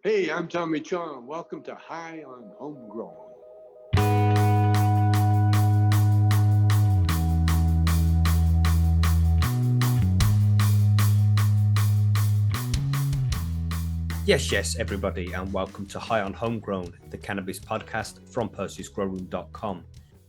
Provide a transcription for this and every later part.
Hey, I'm Tommy Chong. Welcome to High on Homegrown. Yes, everybody, and welcome to High on Homegrown, the cannabis podcast from percysgrowroom.com.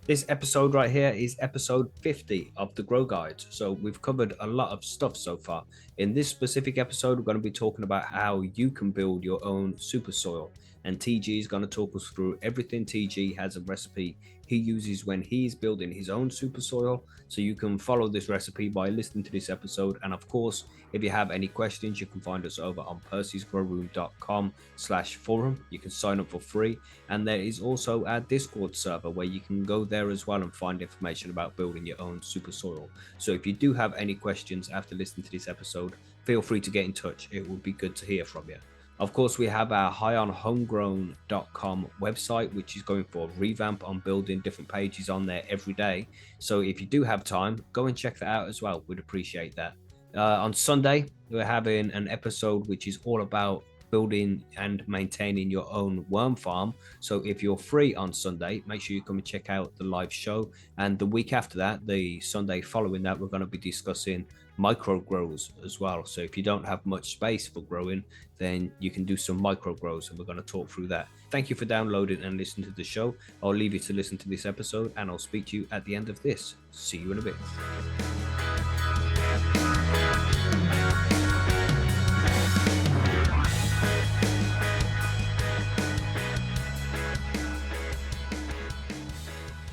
This episode right here is episode 50 of the Grow Guide. So we've covered a lot of stuff so far. In this specific episode, we're going to be talking about how you can build your own super soil. And TG is going to talk us through everything. TG has a recipe he uses when he's building his own super soil. So you can follow this recipe by listening to this episode. And of course, if you have any questions, you can find us over on percysgrowroom.com/forum. You can sign up for free. And there is also our Discord server where you can go there as well and find information about building your own super soil. So if you do have any questions after listening to this episode, feel free to get in touch. It would be good to hear from you. Of course, we have our highonhomegrown.com website, which is going for a revamp on building different pages on there every day. So if you do have time, go and check that out as well. We'd appreciate that. On Sunday, we're having an episode which is all about building and maintaining your own worm farm. So if you're free on Sunday, make sure you come and check out the live show. And the week after that, the Sunday following that, we're going to be discussing micro grows as well. So if you don't have much space for growing, then you can do some micro grows, and we're going to talk through that. Thank you for downloading and listening to the show. I'll leave you to listen to this episode, and I'll speak to you at the end of this. See you in a bit.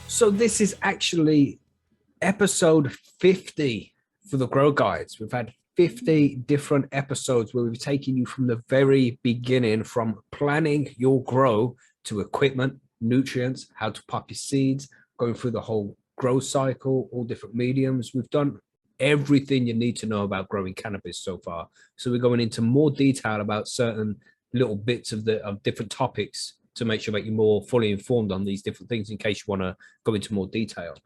So this is actually episode 50 for the Grow Guides. We've had 50 different episodes where we've taken you from the very beginning, from planning your grow to equipment, nutrients, how to pop your seeds, going through the whole grow cycle, all different mediums. We've done everything you need to know about growing cannabis so far. So we're going into more detail about certain little bits of different topics to make sure that you're more fully informed on these different things in case you want to go into more detail.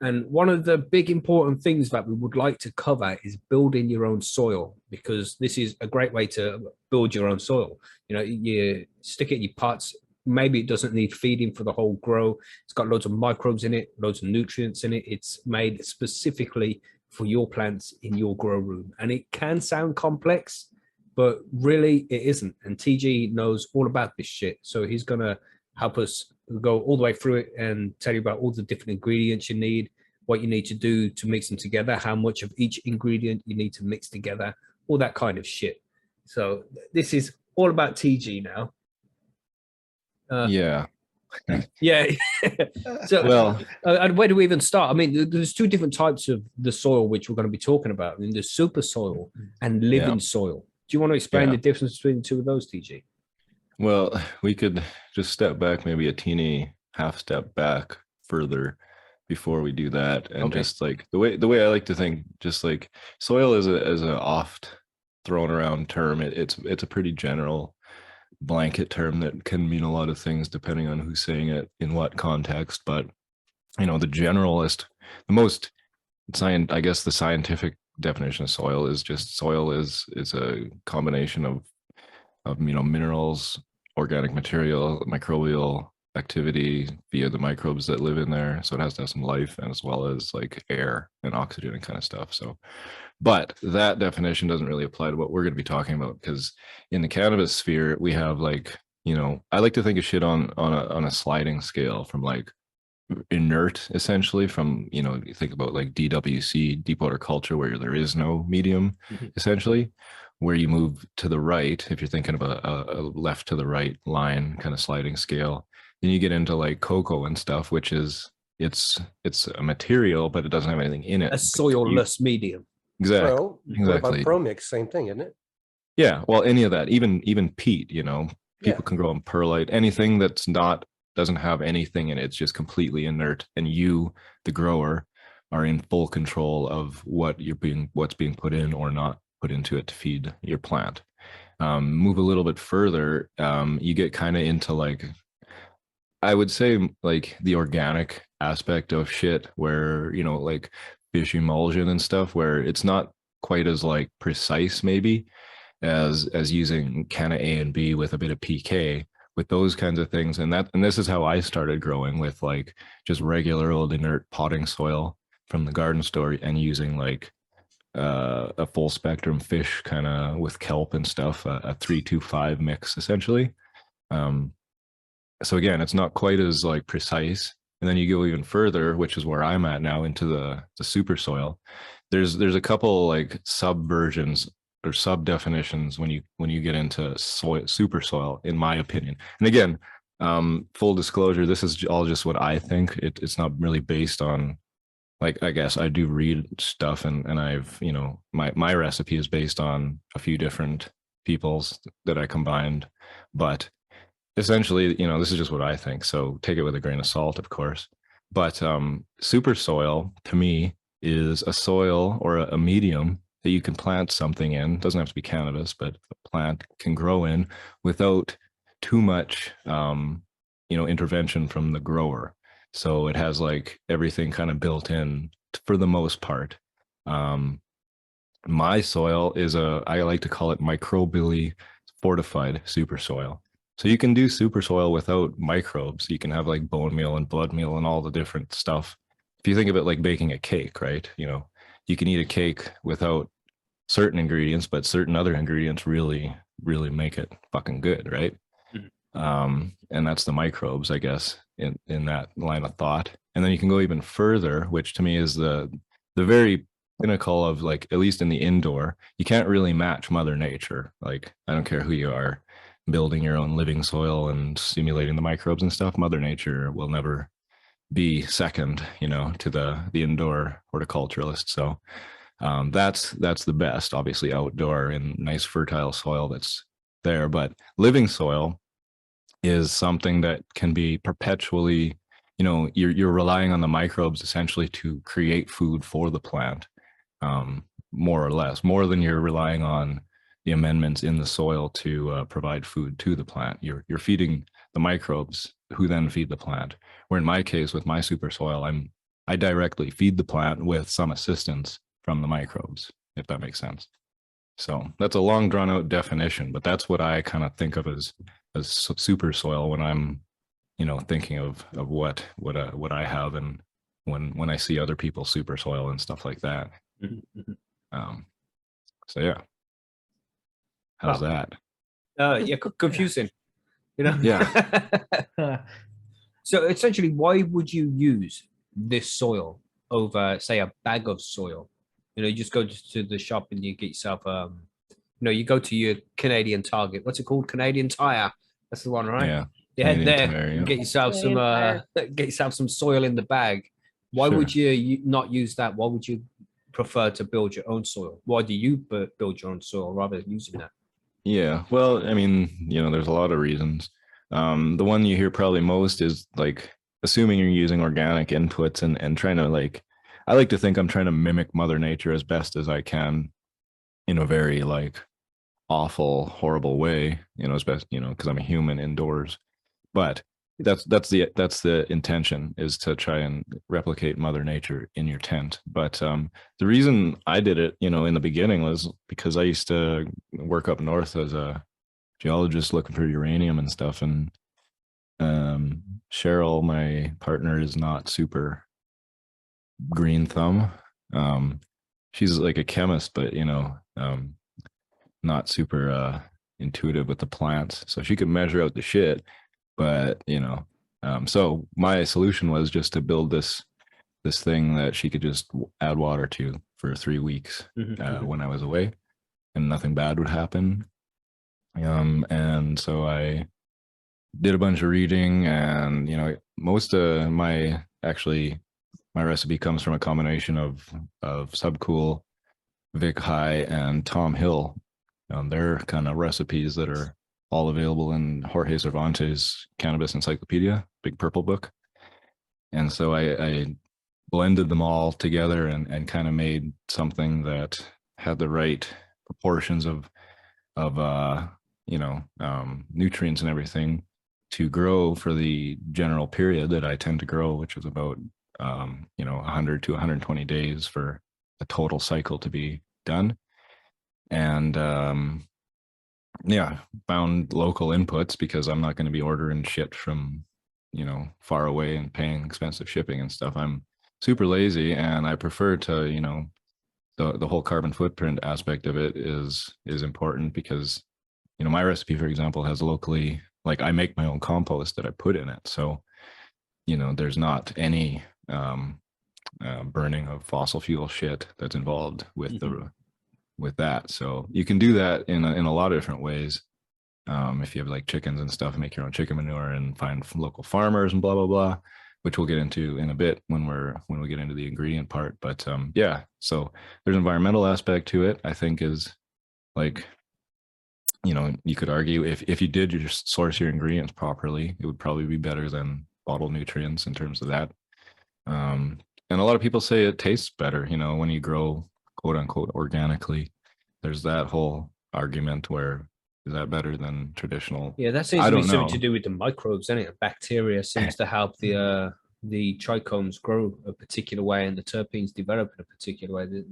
And one of the big important things that we would like to cover is building your own soil, because this is a great way to build your own soil. You know, you stick it in your pots. Maybe it doesn't need feeding for the whole grow. It's got loads of microbes in it, loads of nutrients in it. It's made specifically for your plants in your grow room. And it can sound complex, but really it isn't. And TG knows all about this shit. So he's going to help us go all the way through it and tell you about all the different ingredients you need, what you need to do to mix them together, how much of each ingredient you need to mix together, all that kind of shit. So this is all about TG now. Yeah. So, well, and where do we even start? I mean, there's two different types of the soil which we're going to be talking about. I mean, there's super soil and living soil. Do you want to explain the difference between the two of those, TG? Well, we could just step back, maybe a teeny half step back further before we do that, and just like the way I like to think, just like soil is a oft thrown around term. It's a pretty general blanket term that can mean a lot of things depending on who's saying it in what context. But you know, the generalist, I guess the scientific definition of soil is just soil is a combination of you know, minerals, organic material, microbial activity via the microbes that live in there. So it has to have some life, and as well as like air and oxygen and kind of stuff. So, but that definition doesn't really apply to what we're going to be talking about, because in the cannabis sphere, we have, like, you know, I like to think of shit on a sliding scale from like inert, essentially, from, you know, you think about like DWC, deep water culture, where there is no medium, essentially, where you move to the right, if you're thinking of a left to the right line kind of sliding scale, then you get into like cocoa and stuff, which is it's a material, but it doesn't have anything in it. A soilless medium. Exactly. Well, exactly. Pro mix, same thing, isn't it? Yeah. Well, any of that, even peat, you know, people can grow on perlite, anything that's doesn't have anything in it. It's just completely inert, and you, the grower, are in full control of what's being put in or not put into it to feed your plant. Move a little bit further, you get kind of into, like, I would say, like the organic aspect of shit, where, you know, like fish emulsion and stuff, where it's not quite as like precise maybe, as using Canna A and B with a bit of PK, with those kinds of things. And this is how I started growing, with like just regular old inert potting soil from the garden store, and using like a full spectrum fish kind of with kelp and stuff, a 3-2-5 mix essentially. Um, so again, it's not quite as like precise. And then you go even further, which is where I'm at now, into the super soil. There's a couple like subversions or sub definitions when you get into soil, super soil, in my opinion. And again, full disclosure, this is all just what I think. It's not really based on, like, I guess I do read stuff, and I've, my recipe is based on a few different people's that I combined, but essentially, this is just what I think. So take it with a grain of salt, of course. But super soil to me is a soil or a medium that you can plant something in. It doesn't have to be cannabis, but a plant can grow in without too much, intervention from the grower. So it has like everything kind of built in for the most part. My soil is I like to call it microbially fortified super soil. So you can do super soil without microbes. You can have like bone meal and blood meal and all the different stuff. If you think of it like baking a cake, right? You can eat a cake without certain ingredients, but certain other ingredients really, really make it fucking good, right? And that's the microbes, I guess, in that line of thought. And then you can go even further, which to me is the very pinnacle of, like, at least in the indoor, you can't really match Mother Nature. Like, I don't care who you are, building your own living soil and stimulating the microbes and stuff, Mother Nature will never be second, to the indoor horticulturalist. So that's the best, obviously, outdoor in nice fertile soil that's there. But living soil is something that can be perpetually, you're relying on the microbes essentially to create food for the plant, more or less, more than you're relying on the amendments in the soil to provide food to the plant. You're feeding the microbes, who then feed the plant. Where in my case, with my super soil, I directly feed the plant with some assistance from the microbes, if that makes sense. So that's a long drawn out definition, but that's what I kind of think of as super soil when I'm, thinking of what I have, and when I see other people's super soil and stuff like that. So yeah. How's that? Yeah, confusing. Yeah. So essentially, why would you use this soil over, say, a bag of soil? You just go to the shop and you get yourself, you go to your Canadian Target. What's it called? Canadian Tire. That's the one, right? Yeah. You head there, Tire, yeah. get yourself some soil in the bag. Why would you not use that? Why would you prefer to build your own soil? Why do you build your own soil rather than using that? Yeah, well, I mean, there's a lot of reasons. The one you hear probably most is like assuming you're using organic inputs and trying to, like, I like to think I'm trying to mimic Mother Nature as best as I can, in a very like awful, horrible way, as best, because I'm a human indoors. But that's the intention, is to try and replicate Mother Nature in your tent. But the reason I did it, in the beginning, was because I used to work up north as a geologist looking for uranium and stuff. And Cheryl, my partner, is not super green thumb. She's like a chemist, but not super intuitive with the plants. So she could measure out the shit. But so my solution was just to build this thing that she could just add water to for 3 weeks when I was away, and nothing bad would happen. And so I did a bunch of reading, and most of my recipe comes from a combination of Subcool, Vic High, and Tom Hill. They're kind of recipes that are all available in Jorge Cervantes' Cannabis Encyclopedia, big purple book. And so I blended them all together and kind of made something that had the right proportions of nutrients and everything to grow for the general period that I tend to grow, which is about 100 to 120 days for a total cycle to be done. And yeah, found local inputs because I'm not going to be ordering shit from, far away and paying expensive shipping and stuff. I'm super lazy and I prefer to, the whole carbon footprint aspect of it is important because, my recipe, for example, has locally, like I make my own compost that I put in it. So, there's not any burning of fossil fuel shit that's involved with with that. So you can do that in a lot of different ways. If you have like chickens and stuff, make your own chicken manure and find local farmers and blah blah blah, which we'll get into in a bit when we get into the ingredient part. But yeah, so there's an environmental aspect to it. I think is like, you could argue if you did just source your ingredients properly, it would probably be better than bottled nutrients in terms of that. And a lot of people say it tastes better, when you grow quote unquote organically. There's that whole argument where is that better than traditional? Yeah, that seems I to be don't something know. to do with the microbes, isn't it? Bacteria seems to help the trichomes grow a particular way and the terpenes develop in a particular way.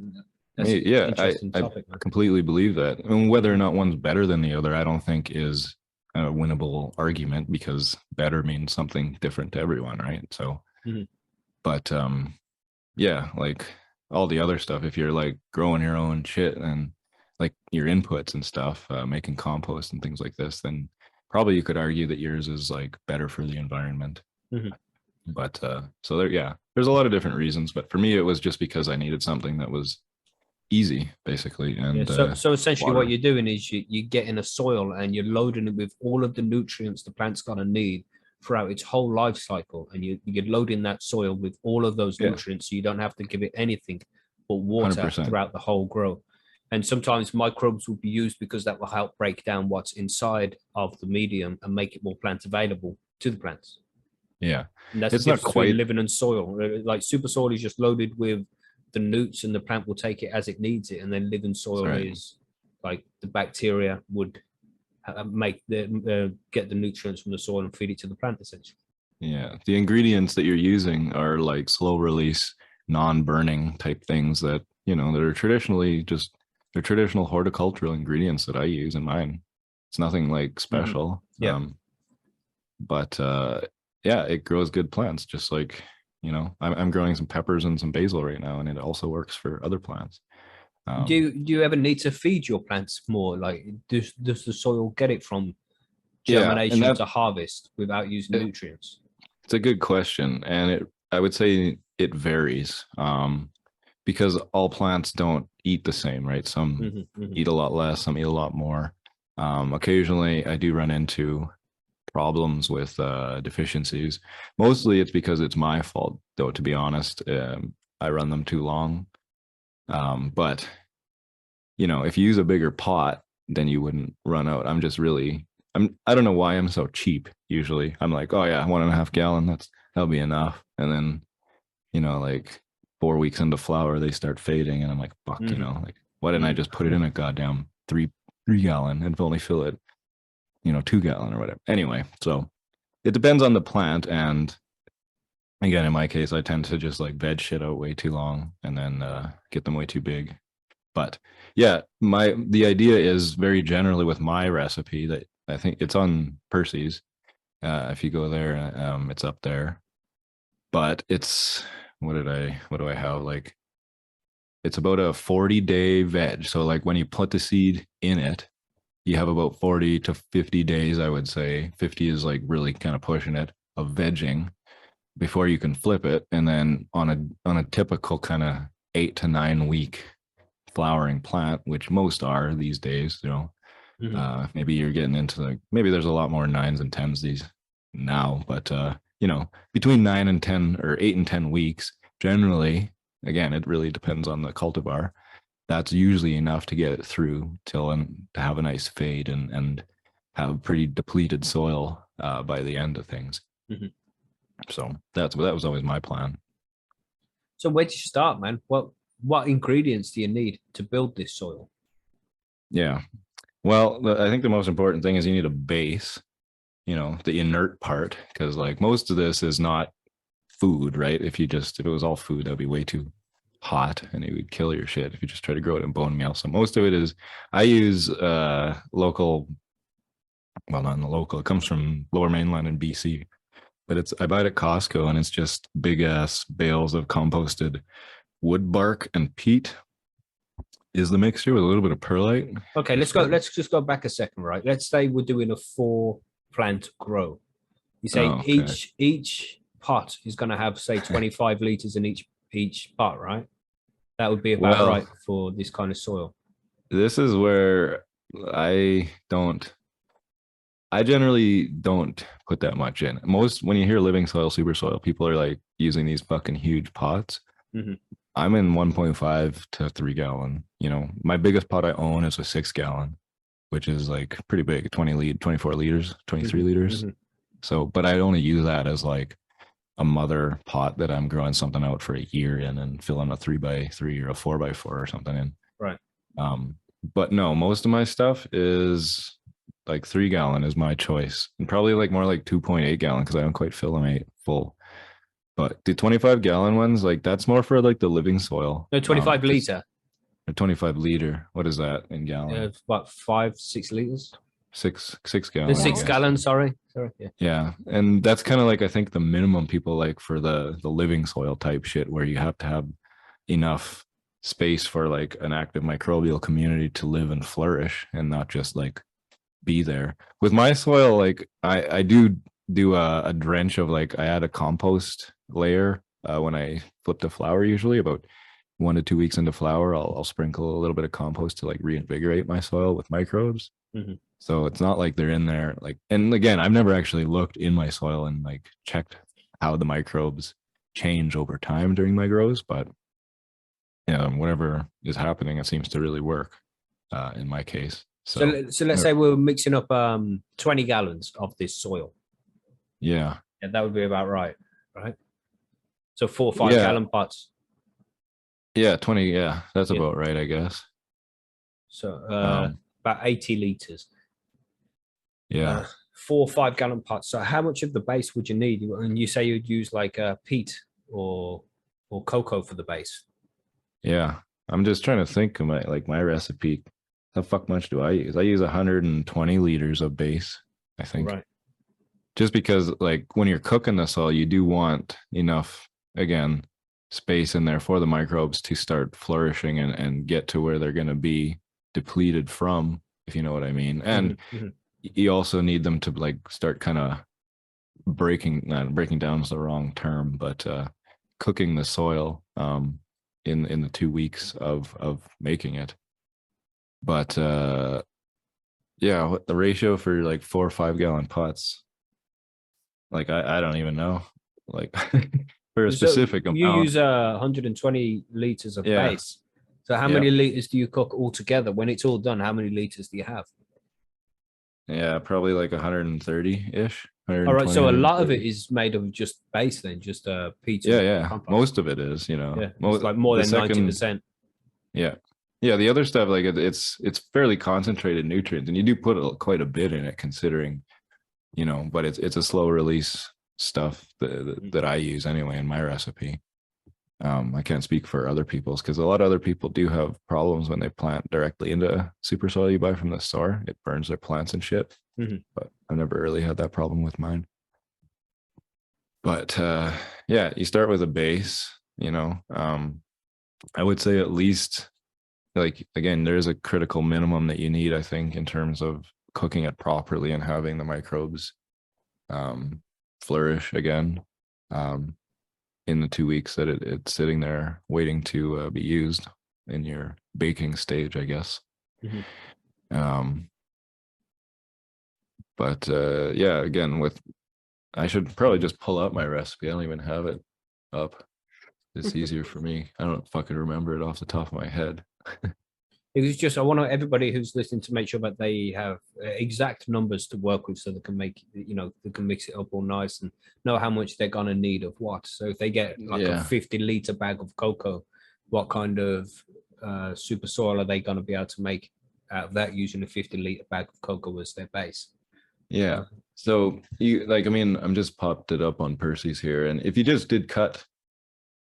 That's an Yeah, interesting I topic, man. completely believe that. I mean, whether or not one's better than the other, I don't think is a winnable argument because better means something different to everyone, right? So, Mhm. but yeah, like all the other stuff, if you're like growing your own shit and like your inputs and stuff, making compost and things like this, then probably you could argue that yours is like better for the environment. Mhm. But so there, yeah, there's a lot of different reasons. But for me, it was just because I needed something that was easy, basically, Yeah, and so essentially what water. you're doing is you get in a soil and you're loading it with all of the nutrients the plant's gonna need throughout its whole life cycle, and you're loading that soil with all of those Yeah, nutrients, so you don't have to give it anything but hundred water percent. throughout the whole growth. And sometimes microbes will be used because that will help break down what's inside of the medium and make it more plant available to the plants. Yeah, And that's the it's not difference between quite living and soil. Like super soil is just loaded with the newts, and the plant will take it as it needs it. And then living soil right. is like the bacteria would make the get the nutrients from the soil and feed it to the plant essentially. Yeah, the ingredients that you're using are like slow release, non-burning type things that that are traditionally just they're traditional horticultural ingredients that I use in mine. It's nothing like special. Yeah. But yeah, it grows good plants. Just like I'm growing some peppers and some basil right now, and it also works for other plants. Do you ever need to feed your plants more? Like does the soil get it from Yeah, and germination that to harvest without using nutrients? it's a good question, and I would say it varies. Because all plants don't eat the same, right? Some eat a lot less, some eat a lot more. Occasionally, I do run into problems with deficiencies. Mostly, it's because it's my fault, though. To be honest, I run them too long. But if you use a bigger pot, then you wouldn't run out. I don't know why I'm so cheap. Usually, I'm like, oh yeah, 1.5 gallon. That'll be enough. And then like 4 weeks into flower, they start fading, and I'm like, fuck, like why didn't I just put it in a goddamn three gallon and only fill it, 2 gallon or whatever. Anyway, so it depends on the plant, and again, in my case, I tend to just like veg shit out way too long and then get them way too big. But yeah, the idea is very generally with my recipe that I think it's on Percy's. If you go there, it's up there. But it's what do I have? Like it's about a 40-day veg. So like when you put the seed in it, you have about 40 to 50 days, I would say. 50 is like really kind of pushing it of vegging before you can flip it. And then on a typical kind of 8 to 9 week flowering plant, which most are these days, maybe you're getting into like maybe there's a lot more 9s and 10s these now, but between 9 and 10 or 8 and 10 weeks, generally, again, it really depends on the cultivar. That's usually enough to get it through till and to have a nice fade and have pretty depleted soil by the end of things. So that was always my plan. So where do you start, man? What ingredients do you need to build this soil? Yeah. Well, I think the most important thing is you need a base, the inert part, because like most of this is not food, right? If it was all food, that'd be way too hot and it would kill your shit if you just try to grow it in bone meal. So most of it is, I use local, well, not in the local, it comes from Lower Mainland in BC, but I buy it at Costco, and it's just big ass bales of composted wood bark and peat is the mixture with a little bit of perlite. Okay, let's just go back a second, right? Let's say we're doing a 4-plant grow. You say each pot is going to have, say, 25 liters in each pot, right? That would be about right for this kind of soil. This is where I generally don't put that much in. When you hear living soil, super soil, people are like using these fucking huge pots. Mm-hmm. I'm in 1.5 to 3 gallon. You know, my biggest pot I own is a 6 gallon, which is like pretty big, 24 liters, 23 liters. Mm-hmm. So, but I only use that as like a mother pot that I'm growing something out for a year in and filling a 3x3 or a 4x4 or something in. Right. But no, most of my stuff is like 3 gallon is my choice, and probably like more like 2.8 gallon because I don't quite fill them full. But the 25 gallon ones, like that's more for like the living soil. No, 25 liter. Or 25 liter. What is that in gallon? About 5-6 liters. Six gallons. 6 gallons. Sorry. Yeah, and that's kind of like I think the minimum people like for the living soil type shit, where you have to have enough space for like an active microbial community to live and flourish, and not just like be there. With my soil, like I do a drench of like I add a compost layer when I flip the flower. Usually about 1 to 2 weeks into flower, I'll sprinkle a little bit of compost to like reinvigorate my soil with microbes. Mm-hmm. So it's not like they're in there like, and again, I've never actually looked in my soil and like checked how the microbes change over time during my grows, but whatever is happening, it seems to really work in my case. So let's say we're mixing up 20 gallons of this soil. Yeah, that would be about right? So 4 or 5 gallon pots. Yeah, 20. Yeah, that's about right, I guess. So about 80 liters. Yeah. 4 or 5 gallon pots. So how much of the base would you need? And you say you'd use like peat or cocoa for the base. Yeah, I'm just trying to think of my recipe. How fuck much do I use? I use 120 liters of base, I think. Right. Just because like when you're cooking the soil, you do want enough, again, space in there for the microbes to start flourishing and get to where they're going to be depleted from, if you know what I mean. And you also need them to like start kind of breaking down is the wrong term, but cooking the soil in the 2 weeks of making it. But what the ratio for like 4 or 5 gallon pots, like I don't even know, like for a specific amount. You use 120 liters of base. So how many liters do you cook altogether? When it's all done, how many liters do you have? Yeah, probably like 130-ish. All right, so a lot of it is made of just base then, just peat. Compost. Most of it is, it's like more than 90%. Yeah, the other stuff, like it's fairly concentrated nutrients, and you do put quite a bit in it, considering, but it's a slow release stuff that I use anyway in my recipe. I can't speak for other people's, because a lot of other people do have problems when they plant directly into super soil you buy from the store. It burns their plants and shit. But I've never really had that problem with mine. But you start with a base. I would say at least, like, again, there's a critical minimum that you need, I think, in terms of cooking it properly and having the microbes flourish again in the 2 weeks that it's sitting there waiting to be used in your baking stage, I guess. But again, I should probably just pull out my recipe. I don't even have it up. It's easier for me. I don't fucking remember it off the top of my head. It was just, I want everybody who's listening to make sure that they have exact numbers to work with, so they can make, they can mix it up all nice and know how much they're going to need of what. So if they get like a 50-liter bag of cocoa, what kind of super soil are they going to be able to make out of that using a 50-liter bag of cocoa as their base? Yeah. So I'm just popped it up on Percy's here. And if you just did cut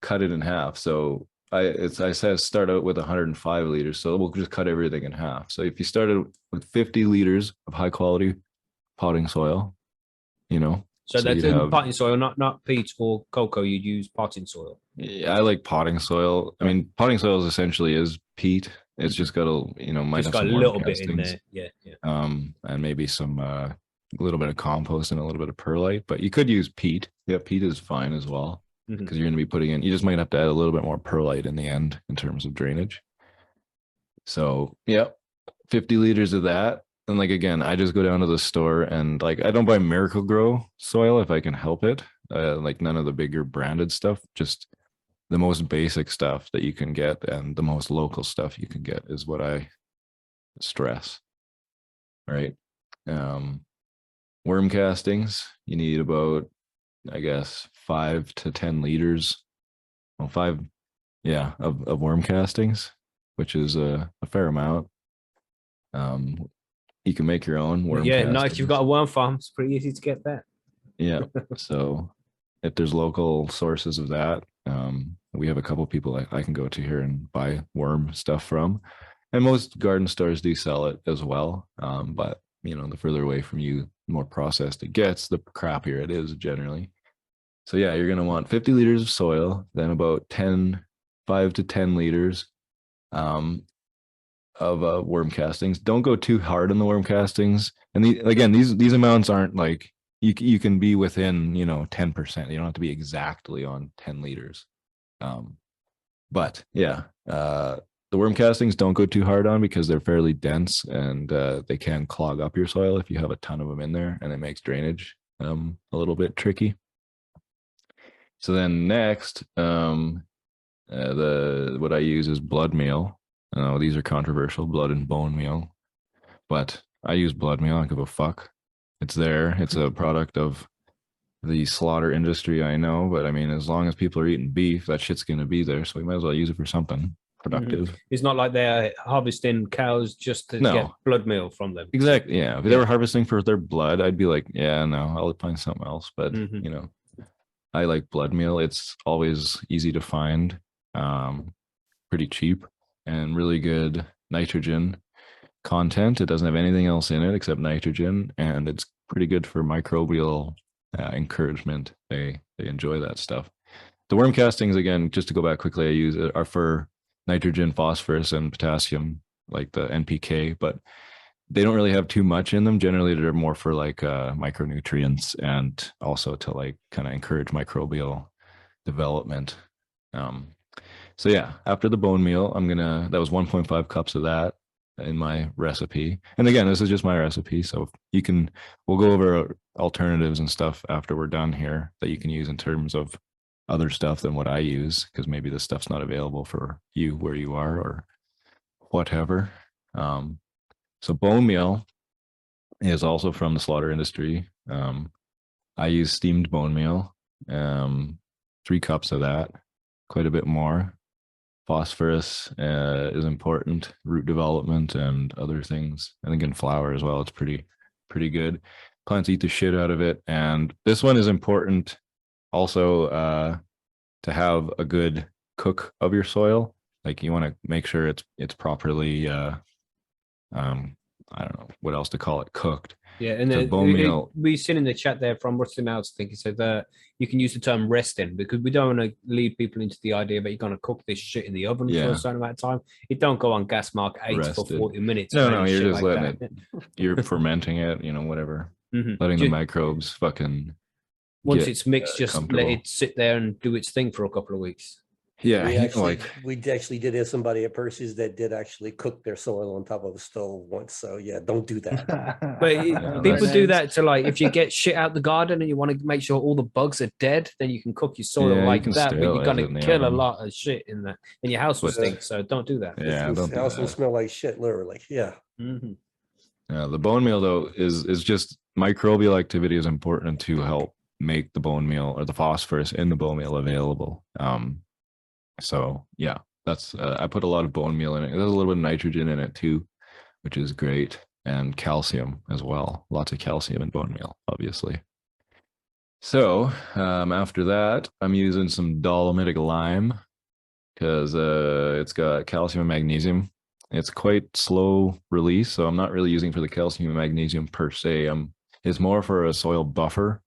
it in half. So I said start out with 105 liters, so we'll just cut everything in half. So if you started with 50 liters of high quality potting soil, So that's in potting soil, not peat or cocoa. You'd use potting soil. Yeah, I like potting soil. I mean, potting soil is essentially is peat. It's just got might Just have got some a little bit in castings, there. Yeah. and maybe some a little bit of compost and a little bit of perlite. But you could use peat. Yeah, peat is fine as well because you're going to be putting in. You just might have to add a little bit more perlite in the end in terms of drainage. So yeah, 50 liters of that. And like again, I just go down to the store and like I don't buy Miracle Grow soil if I can help it. Like none of the bigger branded stuff, just the most basic stuff that you can get and the most local stuff you can get is what I stress. Right. Worm castings, you need about, I guess, 5 to 10 liters. Well, of worm castings, which is a fair amount. You can make your own worm castings. No, if you've got a worm farm, it's pretty easy to get that. Yeah. So if there's local sources of that, we have a couple people I can go to here and buy worm stuff from. And most garden stores do sell it as well. But the further away from you, the more processed it gets, the crappier it is generally. So yeah, you're going to want 50 liters of soil, then about 5 to 10 liters of worm castings. Don't go too hard on the worm castings. And these amounts aren't like you can be within 10%. You don't have to be exactly on 10 liters. But yeah, the worm castings don't go too hard on because they're fairly dense and they can clog up your soil if you have a ton of them in there, and it makes drainage a little bit tricky. So then next, what I use is blood meal. These are controversial, blood and bone meal, but I use blood meal. I don't give a fuck. It's there. It's a product of the slaughter industry, I know, but I mean, as long as people are eating beef, that shit's going to be there. So we might as well use it for something productive. It's not like they're harvesting cows just to get blood meal from them. Exactly. Yeah. If they were harvesting for their blood, I'd be like, yeah, no, I'll find something else. But, I like blood meal. It's always easy to find, pretty cheap, and really good nitrogen content. It doesn't have anything else in it except nitrogen, and it's pretty good for microbial encouragement. They enjoy that stuff. The worm castings, again, just to go back quickly, I use are for nitrogen, phosphorus, and potassium, like the NPK, but they don't really have too much in them. Generally, they're more for like micronutrients and also to like kind of encourage microbial development. So yeah, after the bone meal, that was 1.5 cups of that in my recipe. And again, this is just my recipe. So we'll go over alternatives and stuff after we're done here that you can use in terms of other stuff than what I use, because maybe this stuff's not available for you where you are or whatever. So bone meal is also from the slaughter industry. I use steamed bone meal, 3 cups of that, quite a bit more. Phosphorus is important, root development and other things. And again, flour as well. It's pretty good. Plants eat the shit out of it. And this one is important also to have a good cook of your soil. Like you want to make sure it's properly I don't know what else to call it, cooked. Yeah, and then bone meal. We seen in the chat there from Rustin Else, I think he said that you can use the term resting because we don't want to lead people into the idea that you're going to cook this shit in the oven for a certain amount of time. You don't go on gas mark 8 for 40 minutes. No, you're just letting it. You're fermenting it, whatever. Letting the microbes fucking. Once it's mixed, just let it sit there and do its thing for a couple of weeks. Yeah, we actually did have somebody at Percy's that did actually cook their soil on top of a stove once. So yeah, don't do that. But people do that to like if you get shit out the garden and you want to make sure all the bugs are dead, then you can cook your soil like that. But you're gonna kill a lot of shit in that, and your house will stink. So don't do that. Yeah, the house will smell like shit, literally. Yeah. Yeah, the bone meal though is just microbial activity is important to help make the bone meal or the phosphorus in the bone meal available. So yeah, that's I put a lot of bone meal in it. There's a little bit of nitrogen in it too, which is great, and calcium as well. Lots of calcium in bone meal, obviously. So after that, I'm using some dolomitic lime. because it's got calcium and magnesium. It's quite slow release, so I'm not really using for the calcium and magnesium per se. It's more for a soil buffer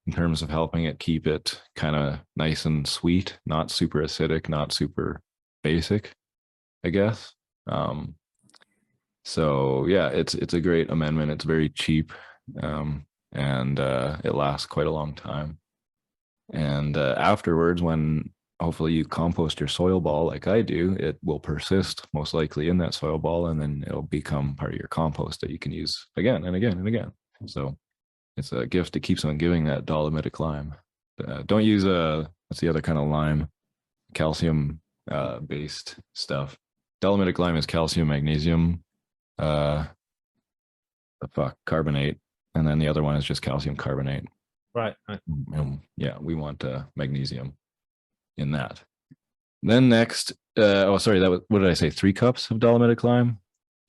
in terms of helping it keep it kind of nice and sweet, not super acidic, not super basic, I guess. So yeah, it's a great amendment. It's very cheap, and it lasts quite a long time. And afterwards, when hopefully you compost your soil ball like I do, it will persist most likely in that soil ball, and then it'll become part of your compost that you can use again and again and again. So it's a gift that keeps on giving, that dolomitic lime. Don't use what's the other kind of lime? Calcium based stuff. Dolomitic lime is calcium, magnesium, carbonate, and then the other one is just calcium carbonate. Right. Yeah, we want magnesium in that. Then next, what did I say? 3 cups of dolomitic lime.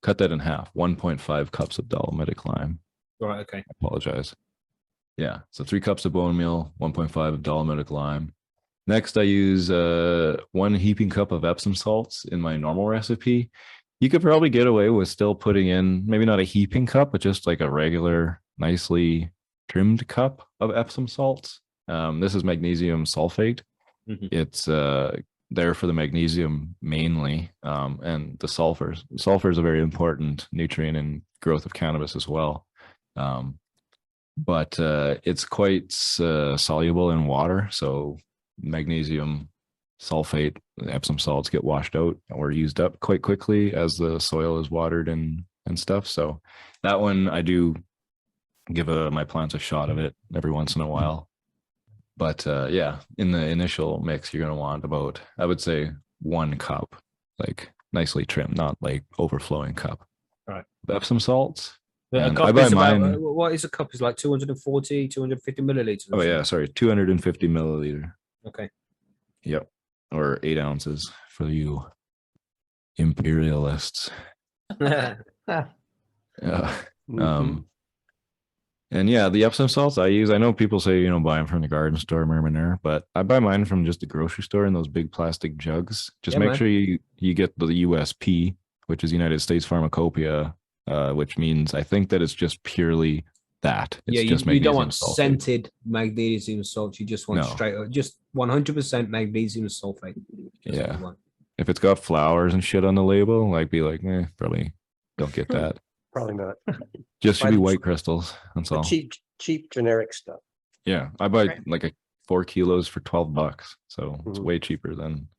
Cut that in half. 1.5 cups of dolomitic lime. Right. Okay. I apologize. Yeah, so 3 cups of bone meal, 1.5 of dolomitic lime. Next, I use 1 heaping cup of Epsom salts in my normal recipe. You could probably get away with still putting in maybe not a heaping cup, but just like a regular, nicely trimmed cup of Epsom salts. This is magnesium sulfate. Mm-hmm. It's there for the magnesium mainly, and the sulfurs. Sulfur is a very important nutrient in growth of cannabis as well. But it's quite soluble in water, so magnesium sulfate, Epsom salts get washed out or used up quite quickly as the soil is watered and stuff. So that one I do give my plants a shot of it every once in a while. But yeah, in the initial mix, you're going to want about, I would say, 1 cup, like nicely trimmed, not like overflowing cup. Right. Epsom salts. Yeah, a cup I buy is mine. About, what is a cup? Is like 240, 250 milliliters. Oh yeah, sorry, 250 milliliter. Okay. Yep, or 8 ounces for you imperialists. Yeah. Mm-hmm. And yeah, the Epsom salts I use, I know people say, buy them from the garden store, but I buy mine from just the grocery store in those big plastic jugs. Just make sure you get the USP, which is United States Pharmacopoeia, which means I think that it's just purely that. It's just you don't want sulfate. Scented magnesium salt. You just want straight up, just 100% magnesium sulfate. Yeah. If it's got flowers and shit on the label, be like, probably don't get that. Probably not. Just should be white crystals. That's all. Cheap generic stuff. Yeah, I buy like 4 kilos for $12, so it's way cheaper than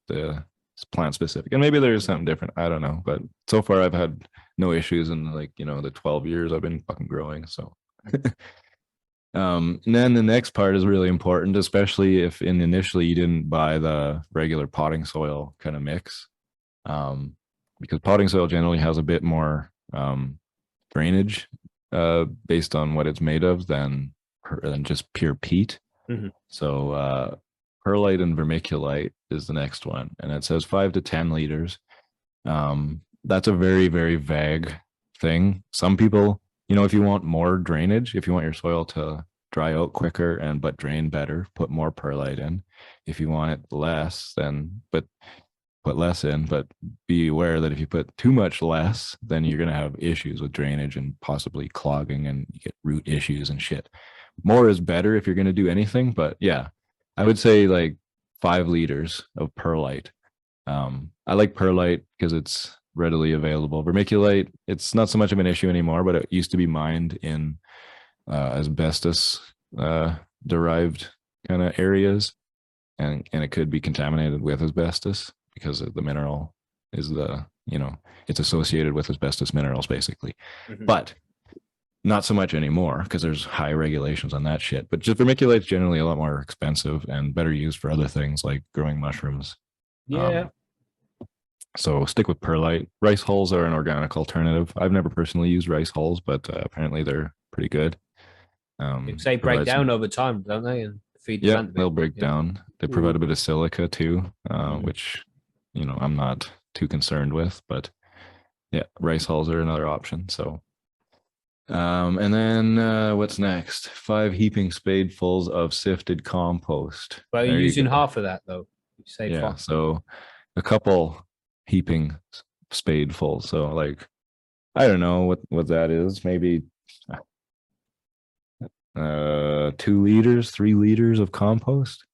the plant specific. And maybe there's something different. I don't know, but so far I've had no issues in the 12 years I've been fucking growing. So, and then the next part is really important, especially if initially you didn't buy the regular potting soil kind of mix, because potting soil generally has a bit more drainage based on what it's made of than just pure peat. Mm-hmm. So perlite and vermiculite is the next one, and it says 5 to 10 liters. That's a very, very vague thing. Some people, if you want more drainage, if you want your soil to dry out quicker but drain better, put more perlite in. If you want it less, put less in, but be aware that if you put too much less, then you're going to have issues with drainage and possibly clogging, and you get root issues and shit. More is better if you're going to do anything, but yeah, I would say like 5 liters of perlite. I like perlite because it's readily available. Vermiculite, it's not so much of an issue anymore, but it used to be mined in asbestos derived kind of areas, and it could be contaminated with asbestos because the mineral is it's associated with asbestos minerals basically. Mm-hmm. But not so much anymore because there's high regulations on that shit. But just vermiculite is generally a lot more expensive and better used for other things like growing mushrooms. Yeah. So stick with perlite. Rice hulls are an organic alternative. I've never personally used rice hulls, but apparently they're pretty good. They break down over time, don't they? And feed the plant. They'll break down. They provide a bit of silica too, which I'm not too concerned with. But yeah, rice hulls are another option. So, and then what's next? 5 heaping spadefuls of sifted compost. Well, you're using half of that though. Say Yeah, five. so a couple heaping spadeful. So like, I don't know what that is. Maybe 2 liters, 3 liters of compost.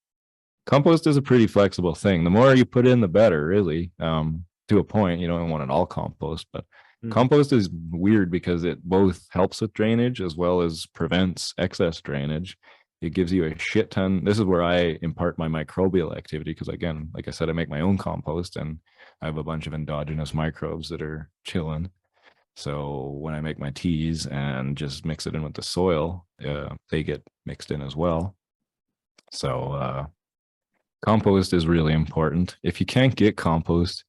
Compost is a pretty flexible thing. The more you put in, the better, really. To a point, you don't want it all compost, but compost is weird because it both helps with drainage as well as prevents excess drainage. It gives you a shit ton. This is where I impart my microbial activity because, again, like I said, I make my own compost and I have a bunch of endogenous microbes that are chilling. So when I make my teas and just mix it in with the soil, they get mixed in as well. So compost is really important. If you can't get compost,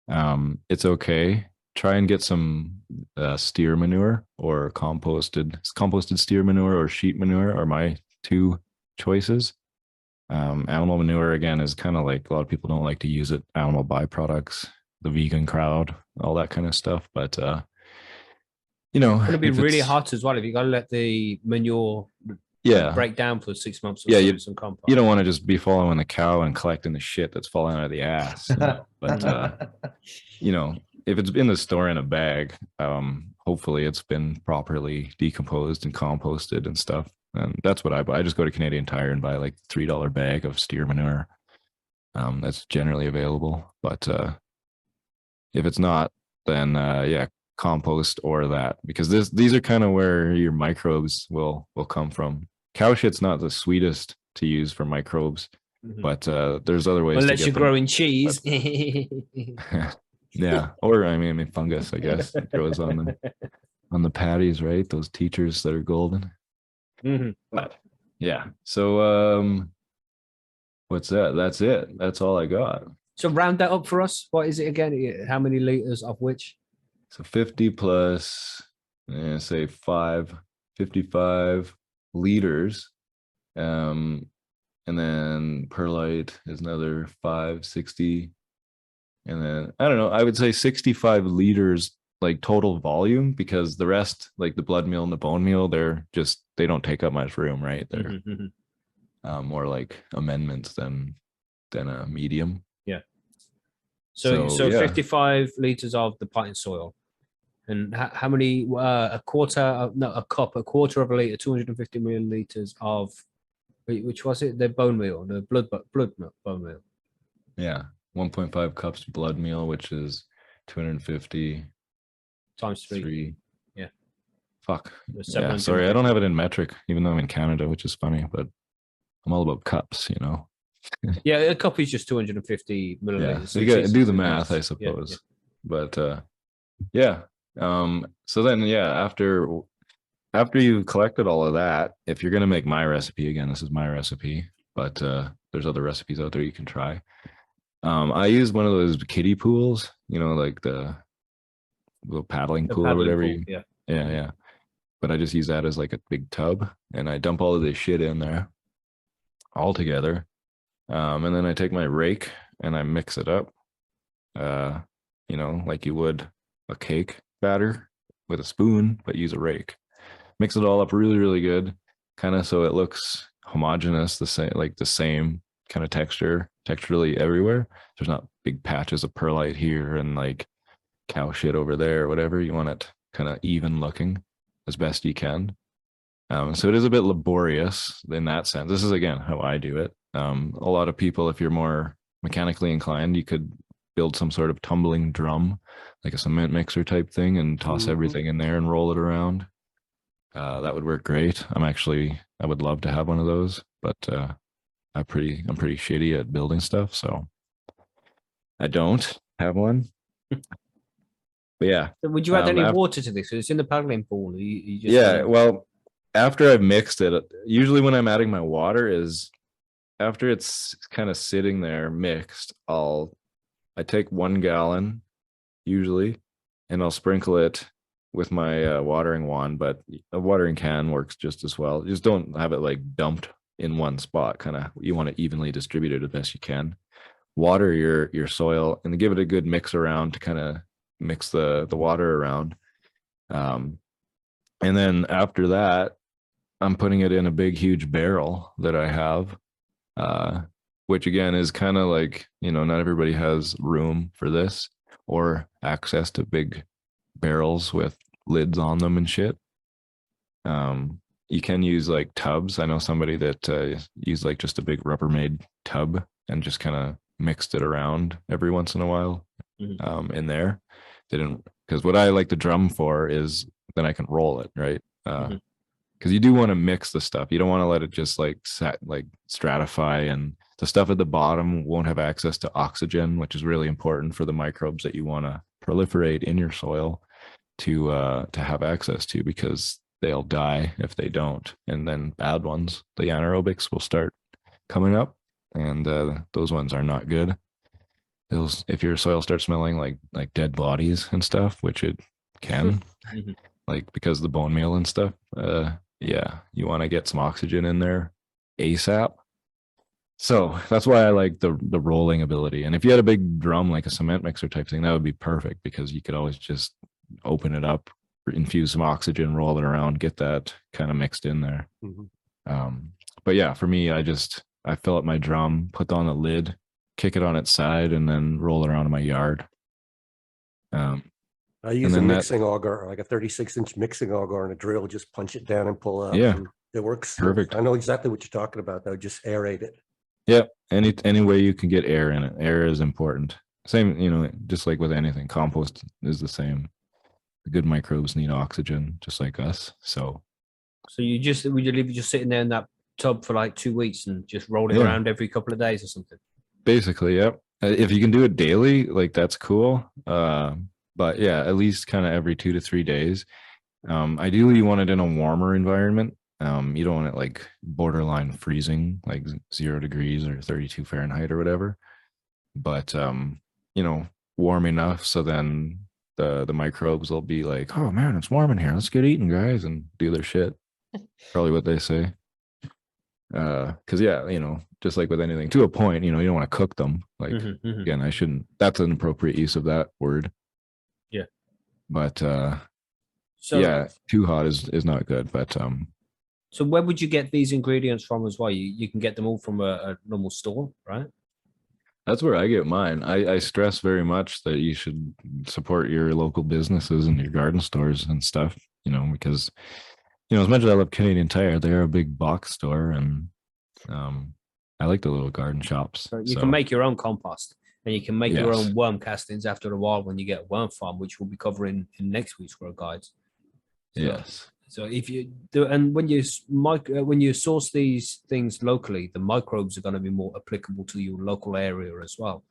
it's okay. Try and get some steer manure or composted steer manure or sheep manure are my 2 choices. Animal manure, again, is kind of like a lot of people don't like to use it. Animal byproducts, the vegan crowd, all that kind of stuff. But It's going to be really hot as well if you got to let the manure break down for 6 months or so. Some compost. You don't want to just be following the cow and collecting the shit that's falling out of the ass. But if it's in the store in a bag, hopefully it's been properly decomposed and composted and stuff. And that's what I buy. I just go to Canadian Tire and buy like $3 bag of steer manure. That's generally available. But if it's not, then compost or that, because these are kind of where your microbes will come from. Cow shit's not the sweetest to use for microbes, but there's other ways. Unless you're growing cheese. Yeah, or I mean fungus, I guess, it grows on the patties, right? Those teachers that are golden. But yeah, so what's that? That's it. That's all I got. So round that up for us. What is it again? How many liters of which? So 50 plus, say 55 liters. And then perlite is another 560. And then, I don't know, I would say 65 liters, like total volume, because the rest, like the blood meal and the bone meal, they don't take up much room, right? They're more like amendments than a medium. Yeah. So 55 liters of the potting soil. And how many? A quarter of a liter, 250 milliliters of, which was it? The bone meal, the blood milk, bone meal. Yeah, 1.5 cups blood meal, which is 250 times 3. Yeah. Fuck. Yeah, sorry, I don't have it in metric, even though I'm in Canada, which is funny, but I'm all about cups, Yeah, a cup is just 250 milliliters. Yeah, so you got to do the math, I suppose. Yeah. But yeah. So then, after you've collected all of that, if you're going to make my recipe, again, this is my recipe, but there's other recipes out there you can try. I use one of those kiddie pools, like the little paddling pool or whatever. Yeah. But I just use that as like a big tub, and I dump all of this shit in there all together. And then I take my rake and I mix it up, like you would a cake batter with a spoon, but use a rake. Mix it all up really, really good, kind of so it looks homogeneous, the same kind of texturally everywhere. There's not big patches of perlite here and like cow shit over there or whatever. You want it kind of even looking as best you can. So it is a bit laborious in that sense. This is, again, how I do it. A lot of people, if you're more mechanically inclined, you could build some sort of tumbling drum, like a cement mixer type thing, and toss everything in there and roll it around. That would work great. I would love to have one of those, but I'm pretty shitty at building stuff, so I don't have one. But yeah. So would you add any water to this? It's in the paddling pool. Well, after I've mixed it, usually when I'm adding my water is after it's kind of sitting there mixed, I take 1 gallon usually, and I'll sprinkle it with my watering wand, but a watering can works just as well. Just don't have it like dumped in one spot. Kind of, you want to evenly distribute it as best you can. Water your soil and give it a good mix around to kind of mix the water around. And then after that, I'm putting it in a big, huge barrel that I have which again is kind of like, not everybody has room for this or access to big barrels with lids on them and shit. You can use like tubs. I know somebody that used like just a big Rubbermaid tub and just kind of mixed it around every once in a while in there. Didn't, because what I like the drum for is then I can roll it, right? Because you do want to mix the stuff. You don't want to let it just like stratify, and the stuff at the bottom won't have access to oxygen, which is really important for the microbes that you want to proliferate in your soil to have access to, because they'll die if they don't. And then bad ones, the anaerobics, will start coming up, and those ones are not good. If your soil starts smelling like dead bodies and stuff, which it can, like because of the bone meal and stuff, yeah, you want to get some oxygen in there ASAP. So that's why I like the rolling ability. And if you had a big drum like a cement mixer type thing, that would be perfect, because you could always just open it up, infuse some oxygen, roll it around, get that kind of mixed in there. But yeah, for me, I fill up my drum, put on the lid, kick it on its side, and then roll it around in my yard. I use a mixing auger, like a 36-inch mixing auger, and a drill, just punch it down and pull up. Yeah, it works. Perfect. I know exactly what you're talking about, though. Just aerate it. Yeah, any way you can get air in it. Air is important. Same, just like with anything, compost is the same. The good microbes need oxygen, just like us. So would you leave it just sitting there in that tub for like 2 weeks and just roll it around every couple of days or something? Basically, yep. If you can do it daily, like that's cool. But yeah, at least kind of every 2 to 3 days. Ideally, you want it in a warmer environment. You don't want it like borderline freezing, like 0 degrees or 32 Fahrenheit or whatever. But warm enough so then the microbes will be like, oh man, it's warm in here. Let's get eating, guys, and do their shit. Probably what they say. Because just like with anything, to a point, you don't want to cook them. Like again, I shouldn't. That's an appropriate use of that word. Yeah. But yeah, too hot is not good. But so where would you get these ingredients from as well? You can get them all from a normal store, right? That's where I get mine. I stress very much that you should support your local businesses and your garden stores and stuff, because, as much as I love Canadian Tire, they're a big box store, and I like the little garden shops. So you can make your own compost, and you can make your own worm castings after a while when you get a worm farm, which we'll be covering in next week's Grow Guides. So, yes. So if you do, and when you source these things locally, the microbes are going to be more applicable to your local area as well.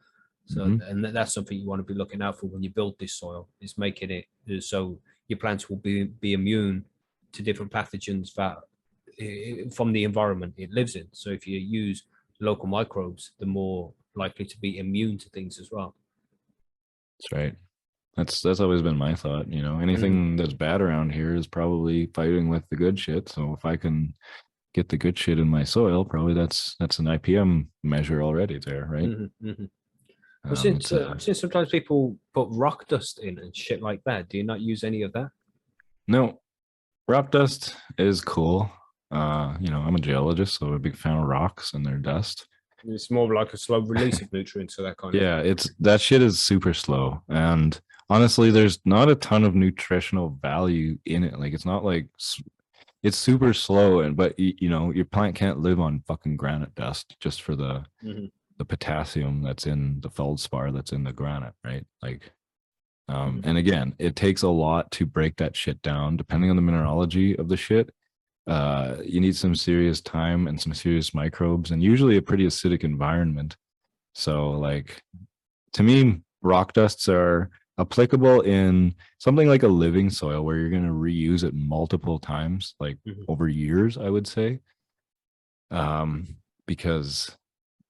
So and that's something you want to be looking out for when you build this soil, is making it so your plants will be immune to different pathogens that from the environment it lives in. So if you use local microbes, the more likely to be immune to things as well. That's right. That's always been my thought. Anything that's bad around here is probably fighting with the good shit. So if I can get the good shit in my soil, probably that's an IPM measure already there, right? Since sometimes people put rock dust in and shit like that, do you not use any of that? No, rock dust is cool. I'm a geologist, so I'm a big fan of rocks and their dust. It's more like a slow release of nutrients, so that kind of thing. That shit is super slow, and honestly, there's not a ton of nutritional value in it. Like, it's not like it's super slow, but your plant can't live on fucking granite dust just for the potassium that's in the feldspar that's in the granite, right? Like, and again, it takes a lot to break that shit down, depending on the mineralogy of the shit. You need some serious time and some serious microbes, and usually a pretty acidic environment. So, like, to me, rock dusts are applicable in something like a living soil where you're going to reuse it multiple times, like over years, I would say. Because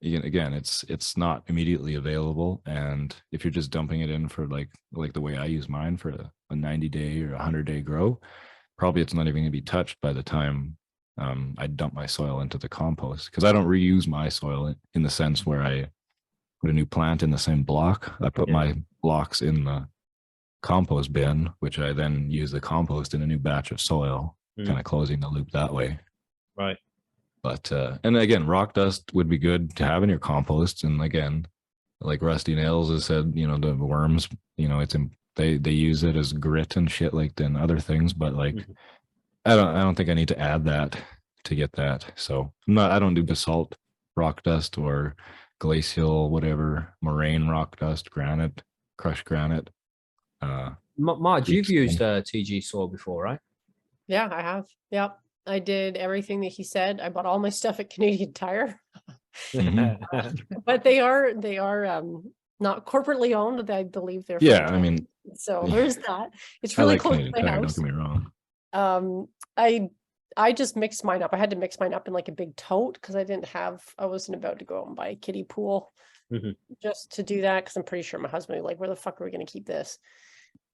again, it's not immediately available, and if you're just dumping it in for like the way I use mine for a 90-day or 100-day grow, probably it's not even going to be touched by the time I dump my soil into the compost, because I don't reuse my soil in the sense where I put a new plant in the same block. I put my blocks in the compost bin, which I then use the compost in a new batch of soil, kind of closing the loop that way. Right. But and again, rock dust would be good to have in your compost. And again, like Rusty Nails has said, the worms, they use it as grit and shit like than other things. But like, I don't think I need to add that to get that. So I don't do basalt rock dust or glacial, whatever, moraine rock dust, granite, crushed granite. Marge, you've used TG soil before, right? Yeah, I have. Yep. I did everything that he said. I bought all my stuff at Canadian Tire. But they are not corporately owned. I believe they're I mean, so there's that. It's really close to my house. Don't get me wrong. I just mixed mine up. I had to mix mine up in like a big tote because I wasn't about to go out and buy a kiddie pool just to do that, because I'm pretty sure my husband would be like, where the fuck are we going to keep this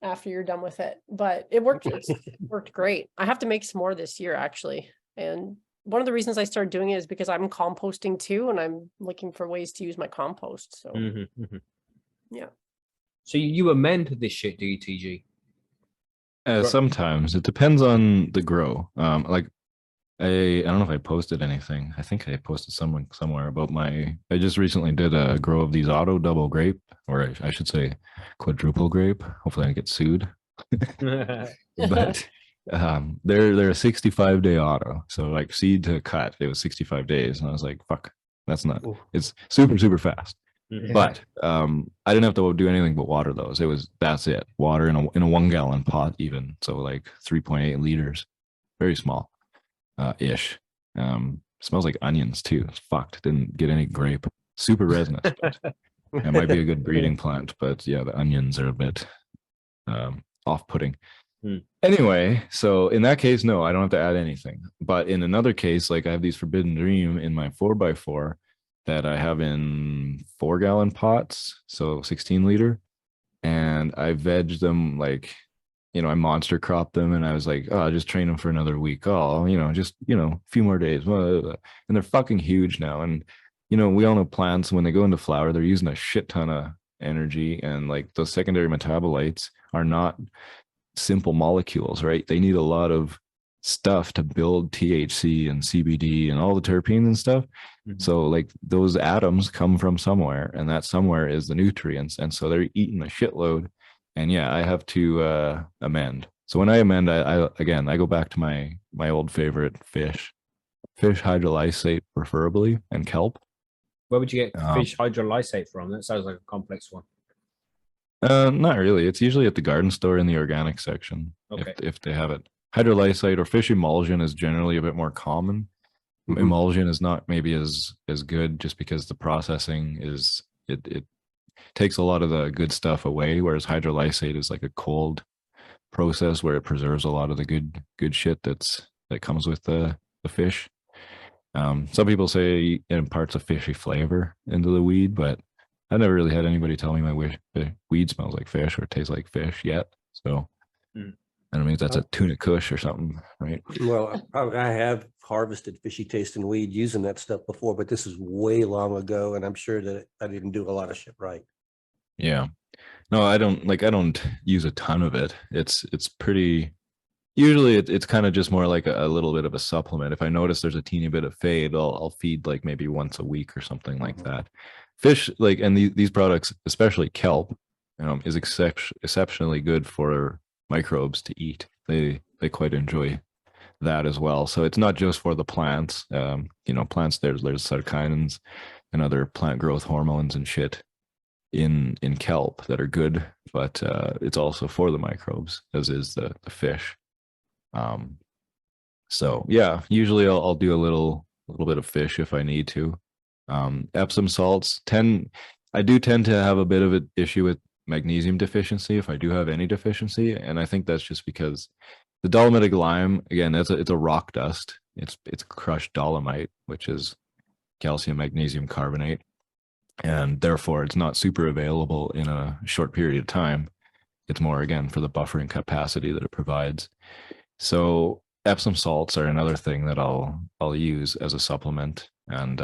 after you're done with it? But it worked. It worked great. I have to make some more this year, actually. And one of the reasons I started doing it is because I'm composting too, and I'm looking for ways to use my compost. So yeah. So you amend this shit, do you, TG? Sometimes it depends on the grow. Like I don't know if I posted anything. I think I posted somewhere about I just recently did a grow of these auto double grape, or I should say quadruple grape. Hopefully I don't get sued. But they're a 65-day auto. So like seed to cut, it was 65 days. And I was like, fuck, that's not, it's super, super fast. But I didn't have to do anything but water those. That's it. Water in a 1 gallon pot even. So like 3.8 liters, very small ish. Smells like onions too. It's fucked. Didn't get any grape. Super resinous. It might be a good breeding plant, but yeah, the onions are a bit off-putting. Anyway, so in that case, no, I don't have to add anything. But in another case, like I have these Forbidden Dream in my 4x4 that I have in 4 gallon pots, so 16 liter, and I veg them like, I monster crop them, and I was like, oh, I'll just train them for another week. Oh, just a few more days, and they're fucking huge now. And we all know plants, when they go into flower, they're using a shit ton of energy, and like those secondary metabolites are not simple molecules, right? They need a lot of stuff to build THC and CBD and all the terpenes and stuff. So like those atoms come from somewhere, and that somewhere is the nutrients, and so they're eating a shitload. And yeah, I have to amend. So when I amend, I go back to my old favorite fish hydrolysate preferably, and kelp. Where would you get fish hydrolysate from? That sounds like a complex one. Not really. It's usually at the garden store in the organic section, if they have it. Hydrolysate or fish emulsion is generally a bit more common. Emulsion is not maybe as good, just because the processing is it takes a lot of the good stuff away, whereas hydrolysate is like a cold process where it preserves a lot of the good shit that comes with the fish. Some people say it imparts a fishy flavor into the weed, but I never really had anybody tell me my weed smells like fish or tastes like fish yet. So I don't know if that's a tuna kush or something, right? Well, I have harvested fishy tasting weed using that stuff before, but this is way long ago, and I'm sure that I didn't do a lot of shit right. Yeah. No, I don't use a ton of it. It's pretty, usually it's kind of just more like a little bit of a supplement. If I notice there's a teeny bit of fade, I'll feed like maybe once a week or something like that. Fish, like, and these products, especially kelp, is exceptionally good for microbes to eat. They quite enjoy that as well. So it's not just for the plants. Plants, there's cytokinins and other plant growth hormones and shit in kelp that are good, but it's also for the microbes, as is the fish. So yeah, usually I'll do a little bit of fish if I need to. Epsom salts I do tend to have a bit of an issue with magnesium deficiency, if I do have any deficiency, and I think that's just because the dolomitic lime, again, it's a rock dust. It's crushed dolomite, which is calcium magnesium carbonate, and therefore it's not super available in a short period of time. It's more, again, for the buffering capacity that it provides. So Epsom salts are another thing that I'll use as a supplement, and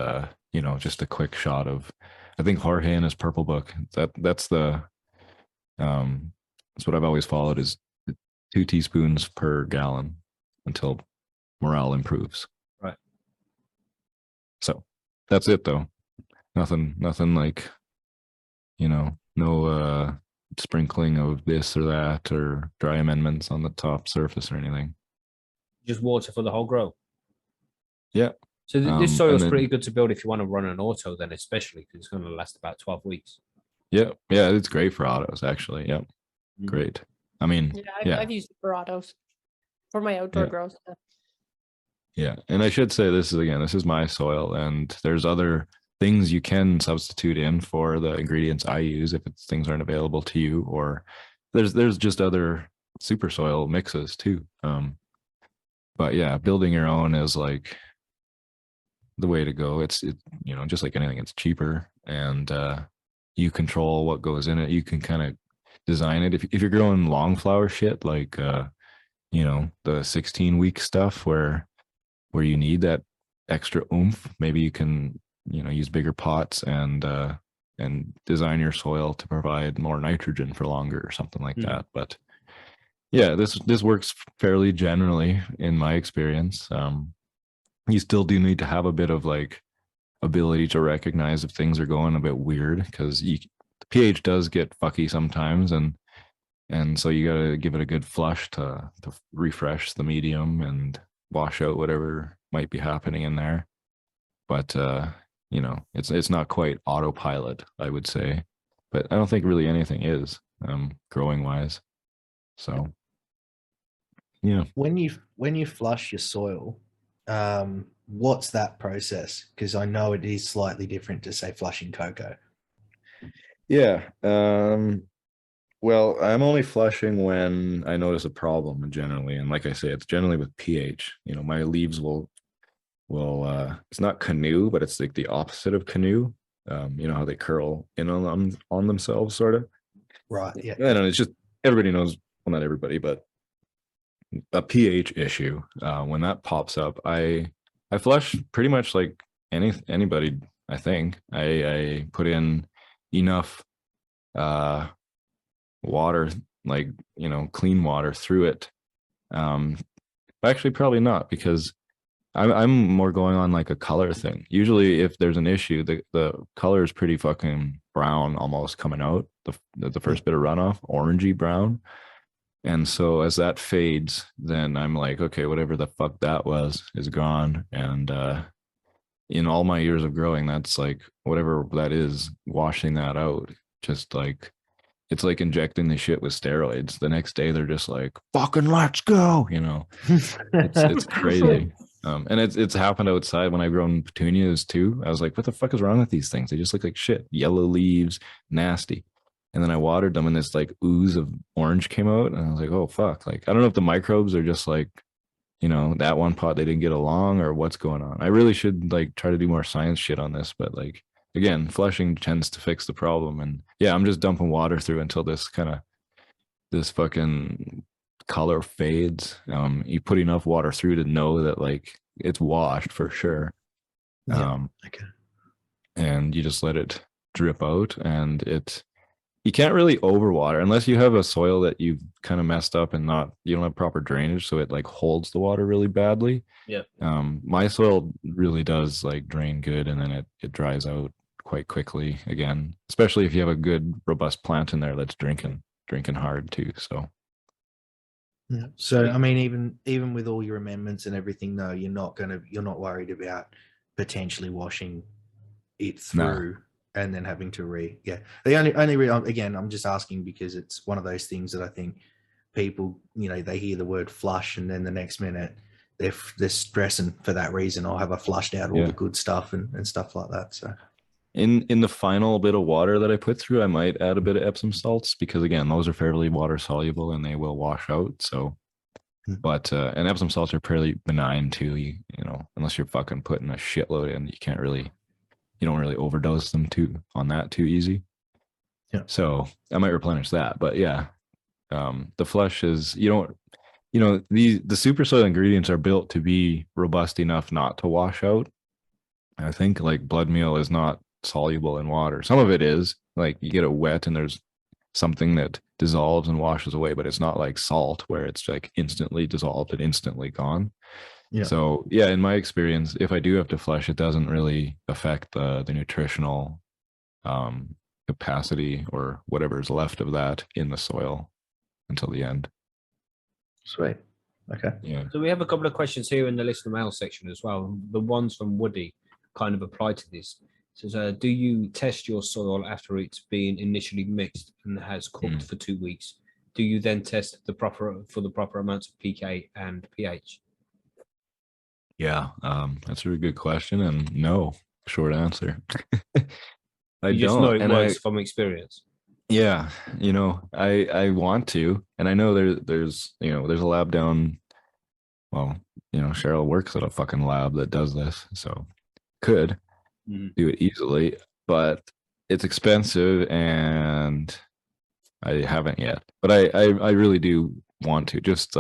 just a quick shot of, I think Jorge in his purple book, that's what I've always followed, is 2 teaspoons per gallon until morale improves. Right. that's it though. Nothing like, no sprinkling of this or that or dry amendments on the top surface or anything. Just water for the whole grow. Yeah. So this soil is then, pretty good to build if you want to run an auto, then especially because it's going to last about 12 weeks. Yeah, it's great for autos actually. Yep, great. I mean, I've used it for autos for my outdoor grows. Yeah, and I should say this is my soil, and there's other things you can substitute in for the ingredients I use if things aren't available to you, or there's just other super soil mixes too. But yeah, building your own is like the way to go. It's just like anything, it's cheaper, and you control what goes in it. You can kind of design it if you're growing long flower shit like the 16-week stuff where you need that extra oomph. Maybe you can use bigger pots and design your soil to provide more nitrogen for longer or something like that. But yeah, this works fairly generally in my experience. You still do need to have a bit of like ability to recognize if things are going a bit weird, because the pH does get fucky sometimes, and so you got to give it a good flush to refresh the medium and wash out whatever might be happening in there. But it's not quite autopilot, I would say, but I don't think really anything is growing wise. So yeah. When you flush your soil, what's that process? Because I know it is slightly different to say flushing cocoa. Yeah. Well, I'm only flushing when I notice a problem generally, and like I say, it's generally with pH. My leaves will it's not canoe, but it's like the opposite of canoe. How they curl in on themselves, sort of. Right. Yeah. I don't know. It's just everybody knows. Well, not everybody, but a pH issue. When that pops up, I flush pretty much like anybody. I think I put in enough water, like clean water through it. Actually, probably not, because I'm more going on like a color thing. Usually, if there's an issue, the color is pretty fucking brown, almost coming out. The first bit of runoff, orangey brown. And so as that fades, then I'm like, okay, whatever the fuck that was is gone. And in all my years of growing, that's like whatever that is, washing that out. Just like it's like injecting the shit with steroids. The next day they're just like, fucking let's go. It's crazy. And it's happened outside when I've grown petunias too. I was like, what the fuck is wrong with these things? They just look like shit. Yellow leaves, nasty. And then I watered them and this like ooze of orange came out. And I was like, oh fuck. Like, I don't know if the microbes are just like, that one pot they didn't get along or what's going on. I really should like try to do more science shit on this. But like, again, flushing tends to fix the problem. And yeah, I'm just dumping water through until this fucking color fades. You put enough water through to know that like it's washed for sure. Okay. And you just let it drip out, and you can't really overwater unless you have a soil that you've kind of messed up and you don't have proper drainage, so it like holds the water really badly. Yeah. My soil really does like drain good, and then it dries out quite quickly again, especially if you have a good robust plant in there that's drinking hard too. So yeah. So I mean, even with all your amendments and everything, though, you're not worried about potentially washing it through. No. And then having to the only again, I'm just asking because it's one of those things that I think people, they hear the word flush and then the next minute they're stressing for that reason. I'll have flushed out all the good stuff and stuff like that. So in the final bit of water that I put through, I might add a bit of Epsom salts, because again, those are fairly water soluble and they will wash out. So, but and Epsom salts are fairly benign too. Unless you're fucking putting a shitload in, you don't really overdose them too easy. Yeah. So I might replenish that. But yeah, the flush is, the super soil ingredients are built to be robust enough not to wash out. I think like blood meal is not soluble in water. Some of it is, like you get it wet and there's something that dissolves and washes away, but it's not like salt where it's like instantly dissolved and instantly gone. Yeah. So yeah, in my experience, if I do have to flush, it doesn't really affect the nutritional capacity or whatever's left of that in the soil until the end. Sweet. Okay. Yeah. So we have a couple of questions here in the listener mail section as well. The ones from Woody kind of apply to this. It says, do you test your soil after it's been initially mixed and has cooked for 2 weeks? Do you then test the proper amounts of pK and pH? Yeah, that's a really good question, and no, short answer. I You just know don't, it and works from experience. yeah, I want to, and I know there's there's a lab down. Well, Cheryl works at a fucking lab that does this, so could do it easily, but it's expensive, and I haven't yet. But I really do want to, just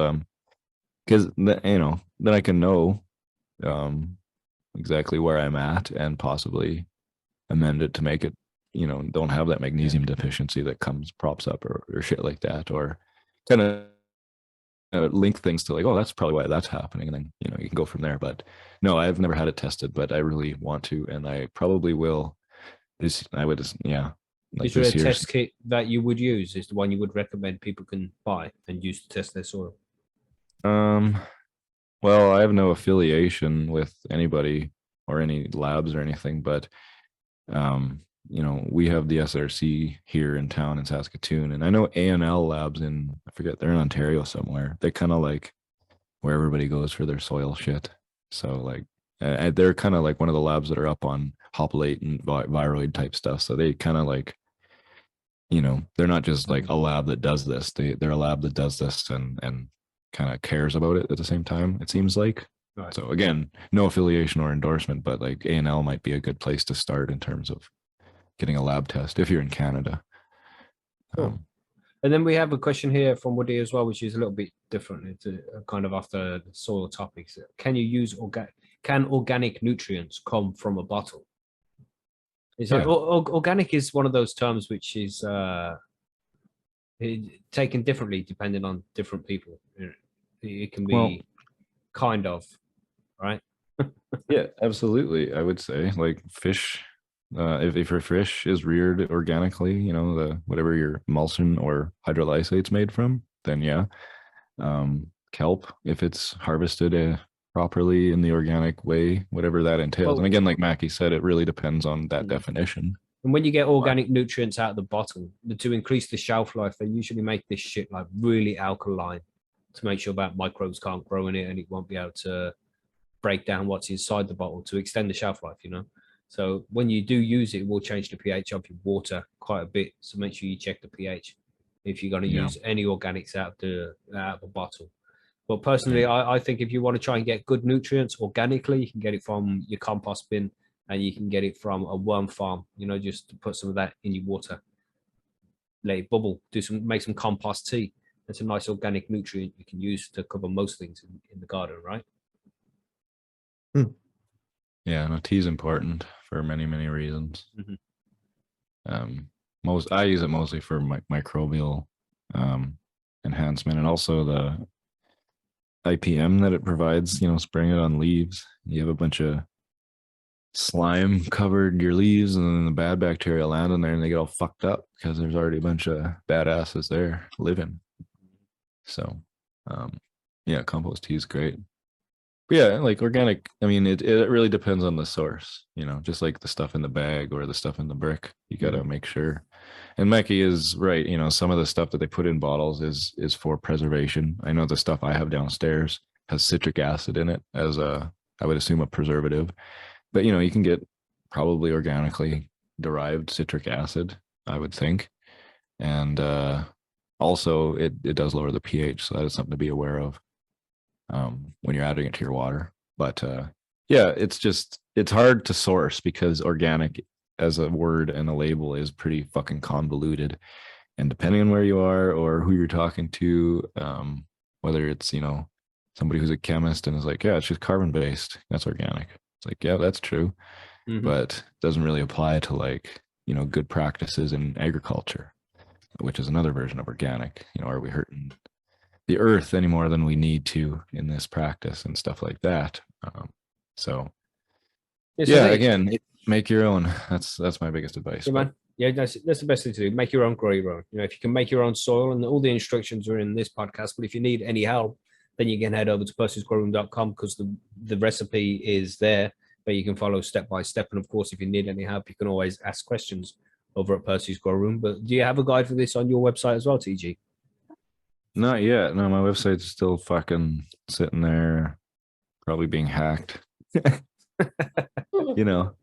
because then I can know exactly where I'm at and possibly amend it to make it, don't have that magnesium deficiency that props up or shit like that, or kind of link things to like, oh, that's probably why that's happening. And then, you can go from there. But no, I've never had it tested, but I really want to, and I probably will. I would just, yeah. Like Is there a test kit that you would use? Is the one you would recommend people can buy and use to test their soil? Well, I have no affiliation with anybody or any labs or anything, but we have the SRC here in town in Saskatoon, and I know A&L labs I forget, they're in Ontario somewhere. They kind of like where everybody goes for their soil shit. So like they're kind of like one of the labs that are up on hoplite and viroid type stuff. So they kind of like, they're not just like a lab that does this. They're a lab that does this and kind of cares about it at the same time, it seems like. Right. So again, no affiliation or endorsement, but like A&L might be a good place to start in terms of getting a lab test if you're in Canada. Cool. And then we have a question here from Woody as well, which is a little bit different. It's kind of after the soil topics. Can you use can organic nutrients come from a bottle? Organic is one of those terms which is taken differently depending on different people. It can be kind of, right? Yeah, absolutely. I would say like fish. If your fish is reared organically, whatever your emulsion or hydrolysate's made from, then yeah. Kelp, if it's harvested properly in the organic way, whatever that entails. And again, like Mackie said, it really depends on that definition. And when you get organic nutrients out of the bottle, to increase the shelf life, they usually make this shit like really alkaline to make sure that microbes can't grow in it and it won't be able to break down what's inside the bottle to extend the shelf life, So when you do use it, it will change the pH of your water quite a bit. So make sure you check the pH if you're going to use any organics out of the bottle. But personally, I think if you want to try and get good nutrients organically, you can get it from your compost bin and you can get it from a worm farm, just to put some of that in your water. Let it bubble, make some compost tea. That's a nice organic nutrient you can use to cover most things in the garden, right? Yeah, no, tea is important for many, many reasons. I use it mostly for microbial enhancement, and also the IPM that it provides. Spraying it on leaves, you have a bunch of slime covered your leaves, and then the bad bacteria land in there, and they get all fucked up because there's already a bunch of badasses there living. So, compost tea is great. But yeah, like organic, I mean, it really depends on the source, just like the stuff in the bag or the stuff in the brick. You got to make sure. And Mackie is right. Some of the stuff that they put in bottles is for preservation. I know the stuff I have downstairs has citric acid in it as I would assume, a preservative. But, you can get probably organically derived citric acid, I would think. And also, it does lower the pH. So that is something to be aware of when you're adding it to your water. But it's hard to source because organic as a word and a label is pretty fucking convoluted. And depending on where you are or who you're talking to, whether it's, somebody who's a chemist and is like, yeah, it's just carbon based, that's organic. It's like, yeah, that's true. But it doesn't really apply to like, good practices in agriculture, which is another version of organic. Are we hurting the earth any more than we need to in this practice and stuff like that. So yeah, again, make your own. That's my biggest advice. Yeah, man. Yeah, that's the best thing to do. Make your own, grow your own. You know, if you can make your own soil, and all the instructions are in this podcast. But if you need any help, then you can head over to percysgrowroom.com because the recipe is there, but you can follow step by step. And of course, if you need any help, you can always ask questions over at Percys Grow Room. But do you have a guide for this on your website as well, TG? Not yet. No, my website's still fucking sitting there, probably being hacked. You know,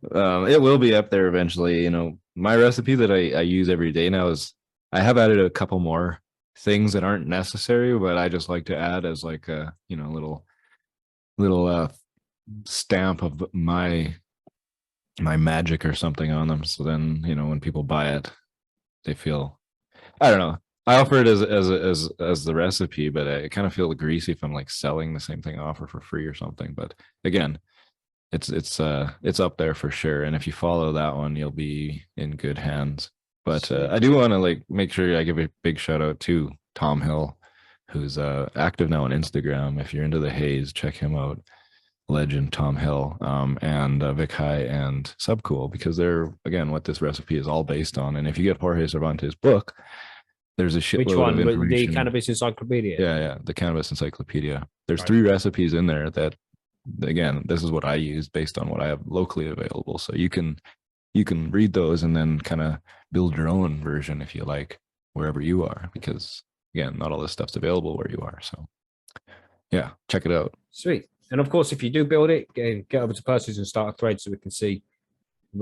it will be up there eventually. You know, my recipe that I use every day now is, I have added a couple more things that aren't necessary, but I just like to add as like a, you know, little stamp of my magic or something on them. So then, you know, when people buy it, they feel, I don't know. I offer it as the recipe, but I kind of feel greasy if I'm like selling the same thing I offer for free or something. But again, it's up there for sure. And if you follow that one, you'll be in good hands. But I do want to like make sure I give a big shout out to Tom Hill, who's active now on Instagram. If you're into the haze, check him out. Legend Tom Hill, and Vic High and Subcool, because they're, again, what this recipe is all based on. And if you get Jorge Cervantes' book, there's a shitload Which one? of information. The Cannabis Encyclopedia? Yeah, the Cannabis Encyclopedia. There's 3 recipes in there that, again, this is what I use based on what I have locally available. So you can read those and then kind of build your own version if you like, wherever you are, because again, not all this stuff's available where you are. So yeah, check it out. Sweet. And of course, if you do build it, get over to Percy's and start a thread so we can see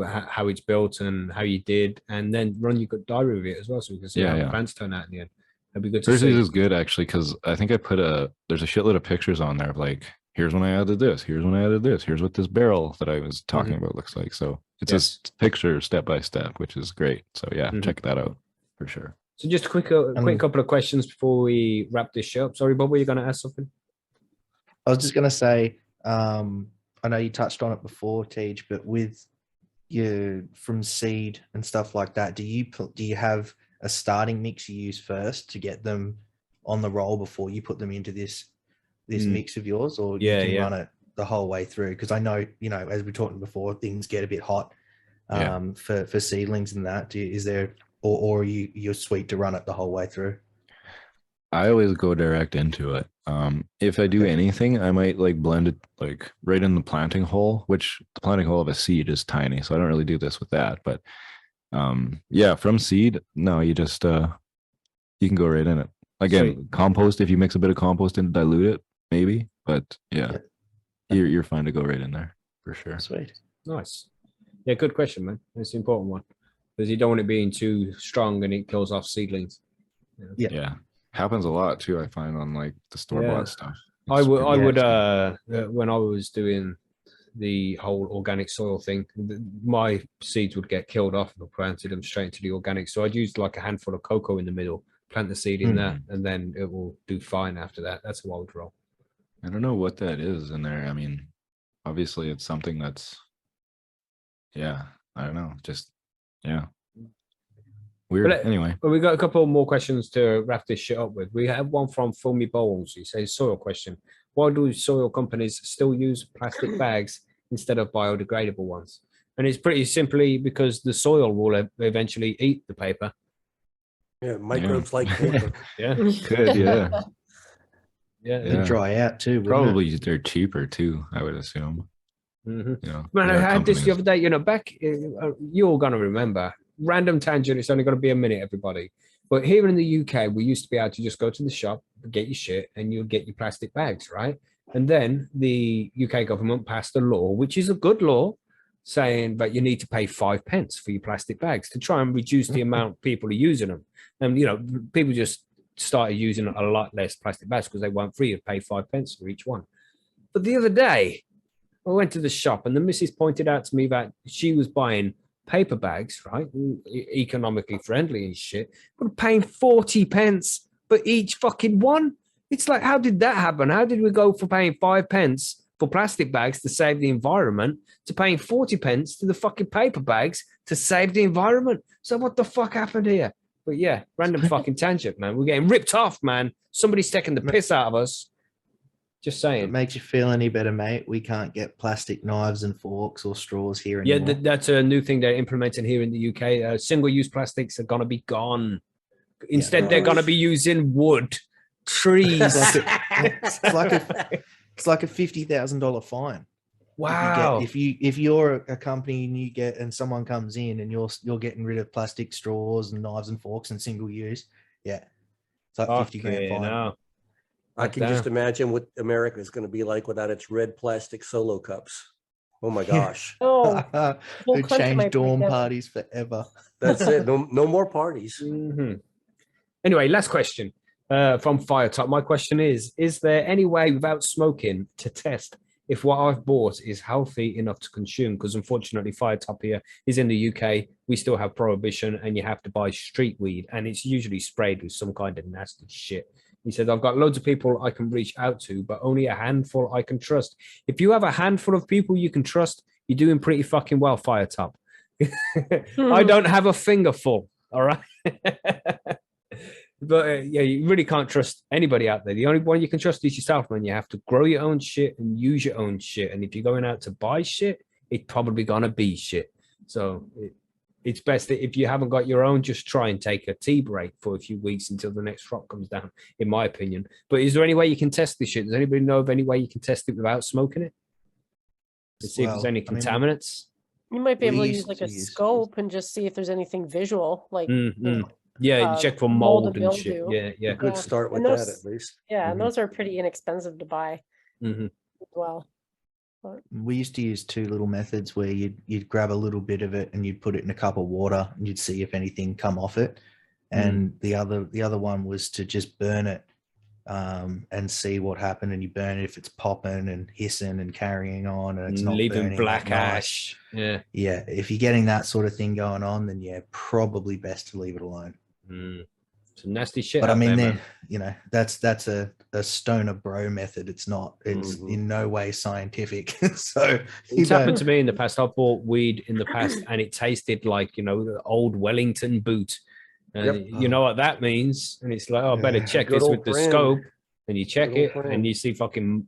how it's built and how you did, and then run your diary with it as well, so we can see how the plants turn out in the end. That'd be good to see. Percy's is good actually, because I think I put there's a shitload of pictures on there of like, here's when I added this, here's when I added this, here's what this barrel that I was talking about looks like. So it's just picture step by step, which is great. So yeah, check that out for sure. So just a quick couple of questions before we wrap this show up. Sorry, Bob, were you going to ask something? I was just going to say, I know you touched on it before, Tej, but with your from seed and stuff like that, do you have a starting mix you use first to get them on the roll before you put them into this mix of yours, or you can run it the whole way through? Because I know, you know, as we were talking before, things get a bit hot for seedlings and that. Is there, or are you're sweet to run it the whole way through? I always go direct into it. If I do anything, I might like blend it like right in the planting hole, which the planting hole of a seed is tiny, so I don't really do this with that. But yeah, from seed, no, you just you can go right in it. Again, compost, if you mix a bit of compost in, dilute it, maybe. But yeah, you're fine to go right in there for sure. Sweet. Nice. Yeah, good question, man. It's an important one, because you don't want it being too strong and it kills off seedlings. Yeah. Happens a lot too, I find, on like the store-bought stuff. I would when I was doing the whole organic soil thing, my seeds would get killed off if I planted them straight into the organic. So I'd use like a handful of cocoa in the middle, plant the seed in there, and then it will do fine after that. That's how I would roll. I don't know what that is in there. I mean, obviously it's something that's, I don't know, just weird. Anyway, but we got a couple more questions to wrap this shit up with. We have one from Filmy Bowles. He says, soil question. Why do soil companies still use plastic bags instead of biodegradable ones? And it's pretty simply because the soil will eventually eat the paper. Yeah, microbes like paper. Good, They dry out too. Probably they're cheaper too, I would assume. You know, man, I had this the other day, you know, back, you're all going to remember, random tangent, it's only going to be a minute, everybody. But here in the UK, we used to be able to just go to the shop, get your shit, and you'll get your plastic bags, right? And then the UK government passed a law, which is a good law, saying that you need to pay 5 pence for your plastic bags to try and reduce the amount people are using them. And, you know, people just started using a lot less plastic bags because they weren't free to pay 5 pence for each one. But the other day, I went to the shop and the missus pointed out to me that she was buying paper bags, right? Economically friendly and shit, but paying 40 pence for each fucking one. It's like, how did that happen? How did we go from paying 5 pence for plastic bags to save the environment to paying 40 pence to the fucking paper bags to save the environment? So what the fuck happened here? But yeah, random fucking tangent, man. We're getting ripped off, man. Somebody's taking the piss out of us. Just If it saying. makes you feel any better, mate, we can't get plastic knives and forks or straws here Yeah, anymore. that's a new thing they're implementing here in the UK. Single-use plastics are gonna be gone. Instead, they're gonna be using wood, trees. It's like a $50,000 fine. Wow. If you're a company and someone comes in and you're getting rid of plastic straws and knives and forks and single use, yeah, it's like 50 grand fine. No. I can just imagine what America is going to be like without its red plastic Solo cups. Oh my gosh. Oh, whole It country changed might break dorm down. parties forever. That's it. No more parties. Mhm. Anyway, last question from Firetop. My question is there any way without smoking to test if what I've bought is healthy enough to consume? Because unfortunately, Firetop here is in the UK. We still have prohibition and you have to buy street weed and it's usually sprayed with some kind of nasty shit. He said, I've got loads of people I can reach out to, but only a handful I can trust. If you have a handful of people you can trust, you're doing pretty fucking well, Firetop. I don't have a finger full, all right? But yeah, you really can't trust anybody out there. The only one you can trust is yourself, man. You have to grow your own shit and use your own shit. And if you're going out to buy shit, it's probably gonna be shit. So it's best that if you haven't got your own, just try and take a tea break for a few weeks until the next crop comes down, in my opinion. But is there any way you can test this shit? Does anybody know of any way you can test it without smoking it? To see if there's any contaminants? You might be able to We use like used a to use- scope and just see if there's anything visual, like you know, Yeah, you check for mold mold and and shit. mildew. Yeah, yeah. Good Yeah. start with And that those- at least. Yeah, and those are pretty inexpensive to buy Mhm. as well. We used to use two little methods where you'd grab a little bit of it and you'd put it in a cup of water and you'd see if anything come off it. And the other one was to just burn it and see what happened. And you burn it if it's popping and hissing and carrying on and it's not leaving burning black that nice. ash. Yeah. Yeah, if you're getting that sort of thing going on, then yeah, probably best to leave it alone. Some nasty shit. But I out mean, there, then you know that's a stoner bro method. It's not. It's in no way scientific. So it's happened to me in the past. I bought weed in the past, and it tasted like the old Wellington boot. You know what that means? And it's like, oh, I better check Good this old with the friend. scope. And you check Good old it, friend. and you see fucking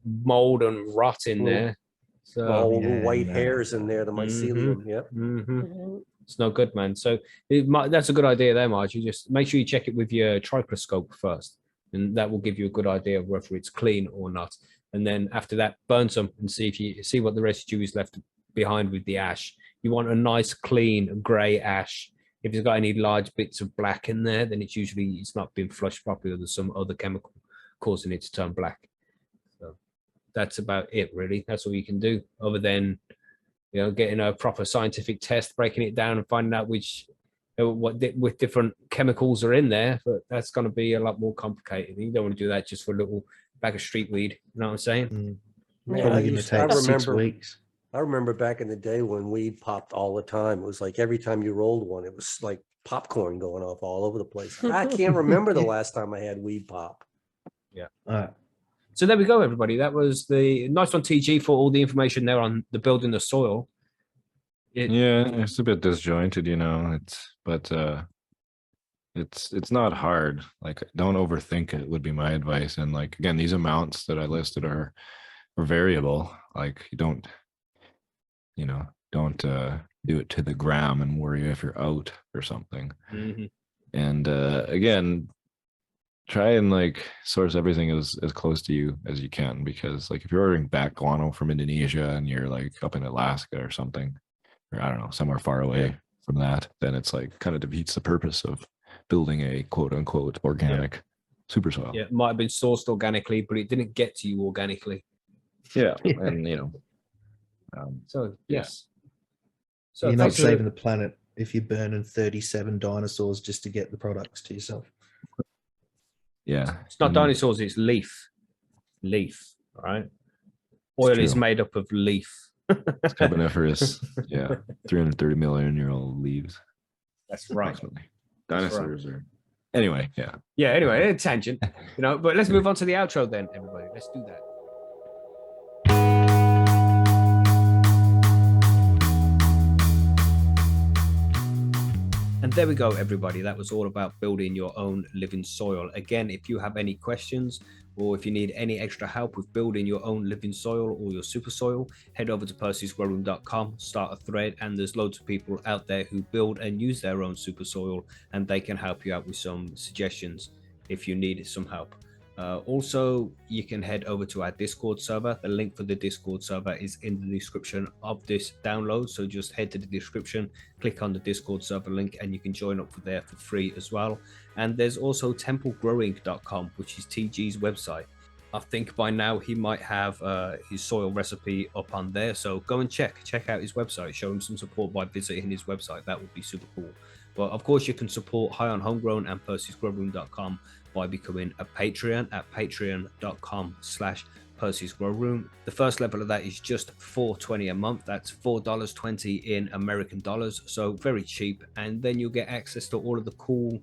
mold and rot in there. So all the white hairs in there, the mycelium. Yep. It's no good, man. So that's a good idea there, Marge. You just make sure you check it with your triproscope first, and that will give you a good idea of whether it's clean or not. And then after that, burn some and see what the residue is left behind with the ash. You want a nice, clean, grey ash. If it's got any large bits of black in there, then it's not been flushed properly, or there's some other chemical causing it to turn black. So that's about it, really. That's all you can do, other than getting a proper scientific test, breaking it down and finding out what different chemicals are in there. But that's going to be a lot more complicated. You don't want to do that just for a little bag of street weed. You know what I'm saying? It's probably going to take 6 weeks. I remember back in the day when weed popped all the time. It was like every time you rolled one, it was like popcorn going off all over the place. I can't remember the last time I had weed pop. Yeah. So there we go, everybody. That was the nice one, TG, for all the information there on the building the soil. It's a bit disjointed, it's not hard. Like, don't overthink it would be my advice. And like, again, these amounts that I listed are variable. Like, you don't do it to the gram and worry if you're out or something. And again, try and like source everything as close to you as you can, because like if you're ordering back guano from Indonesia and you're like up in Alaska or something, or I don't know, somewhere far away from that, then it's like kind of defeats the purpose of building a quote unquote organic super soil. Yeah, it might have been sourced organically, but it didn't get to you organically. Yeah. And so yes. So you're not saving the planet if you're burning 37 dinosaurs just to get the products to yourself. Yeah, it's not dinosaurs, it's leaf. All right. Oil is made up of leaf. It's carboniferous. 330 million year old leaves. That's right. Approximately. Dinosaurs are anyway. Anyway, a tangent, but let's move on to the outro then, everybody. Let's do that. And there we go, everybody. That was all about building your own living soil. Again, if you have any questions or if you need any extra help with building your own living soil or your super soil, head over to percysgrowroom.com, start a thread, and there's loads of people out there who build and use their own super soil, and they can help you out with some suggestions if you need some help. Also, you can head over to our Discord server. The link for the Discord server is in the description of this download. So just head to the description, click on the Discord server link, and you can join up for there for free as well. And there's also templegrowing.com, which is TG's website. I think by now he might have his soil recipe up on there. So go and check out his website. Show him some support by visiting his website. That would be super cool. But of course, you can support High on Homegrown and PercysGrowRoom.com by becoming a Patreon at patreon.com/Percys Grow Room. The first level of that is just $4.20 a month. That's $4.20 in American dollars. So very cheap. And then you'll get access to all of the cool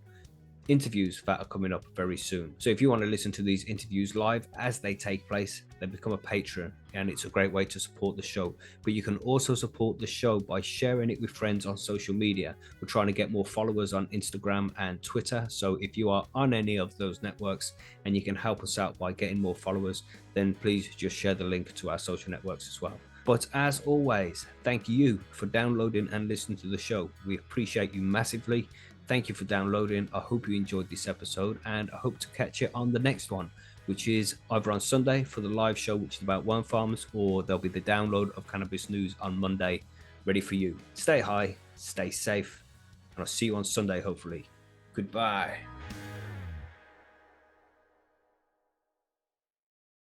interviews that are coming up very soon. So if you want to listen to these interviews live as they take place, then become a patron, and it's a great way to support the show. But you can also support the show by sharing it with friends on social media. We're trying to get more followers on Instagram and Twitter. So if you are on any of those networks and you can help us out by getting more followers, then please just share the link to our social networks as well. But as always, thank you for downloading and listening to the show. We appreciate you massively. Thank you for downloading. I hope you enjoyed this episode, and I hope to catch you on the next one, which is either on Sunday for the live show, which is about worm farms, or there'll be the download of Cannabis News on Monday, ready for you. Stay high, stay safe, and I'll see you on Sunday, hopefully. Goodbye.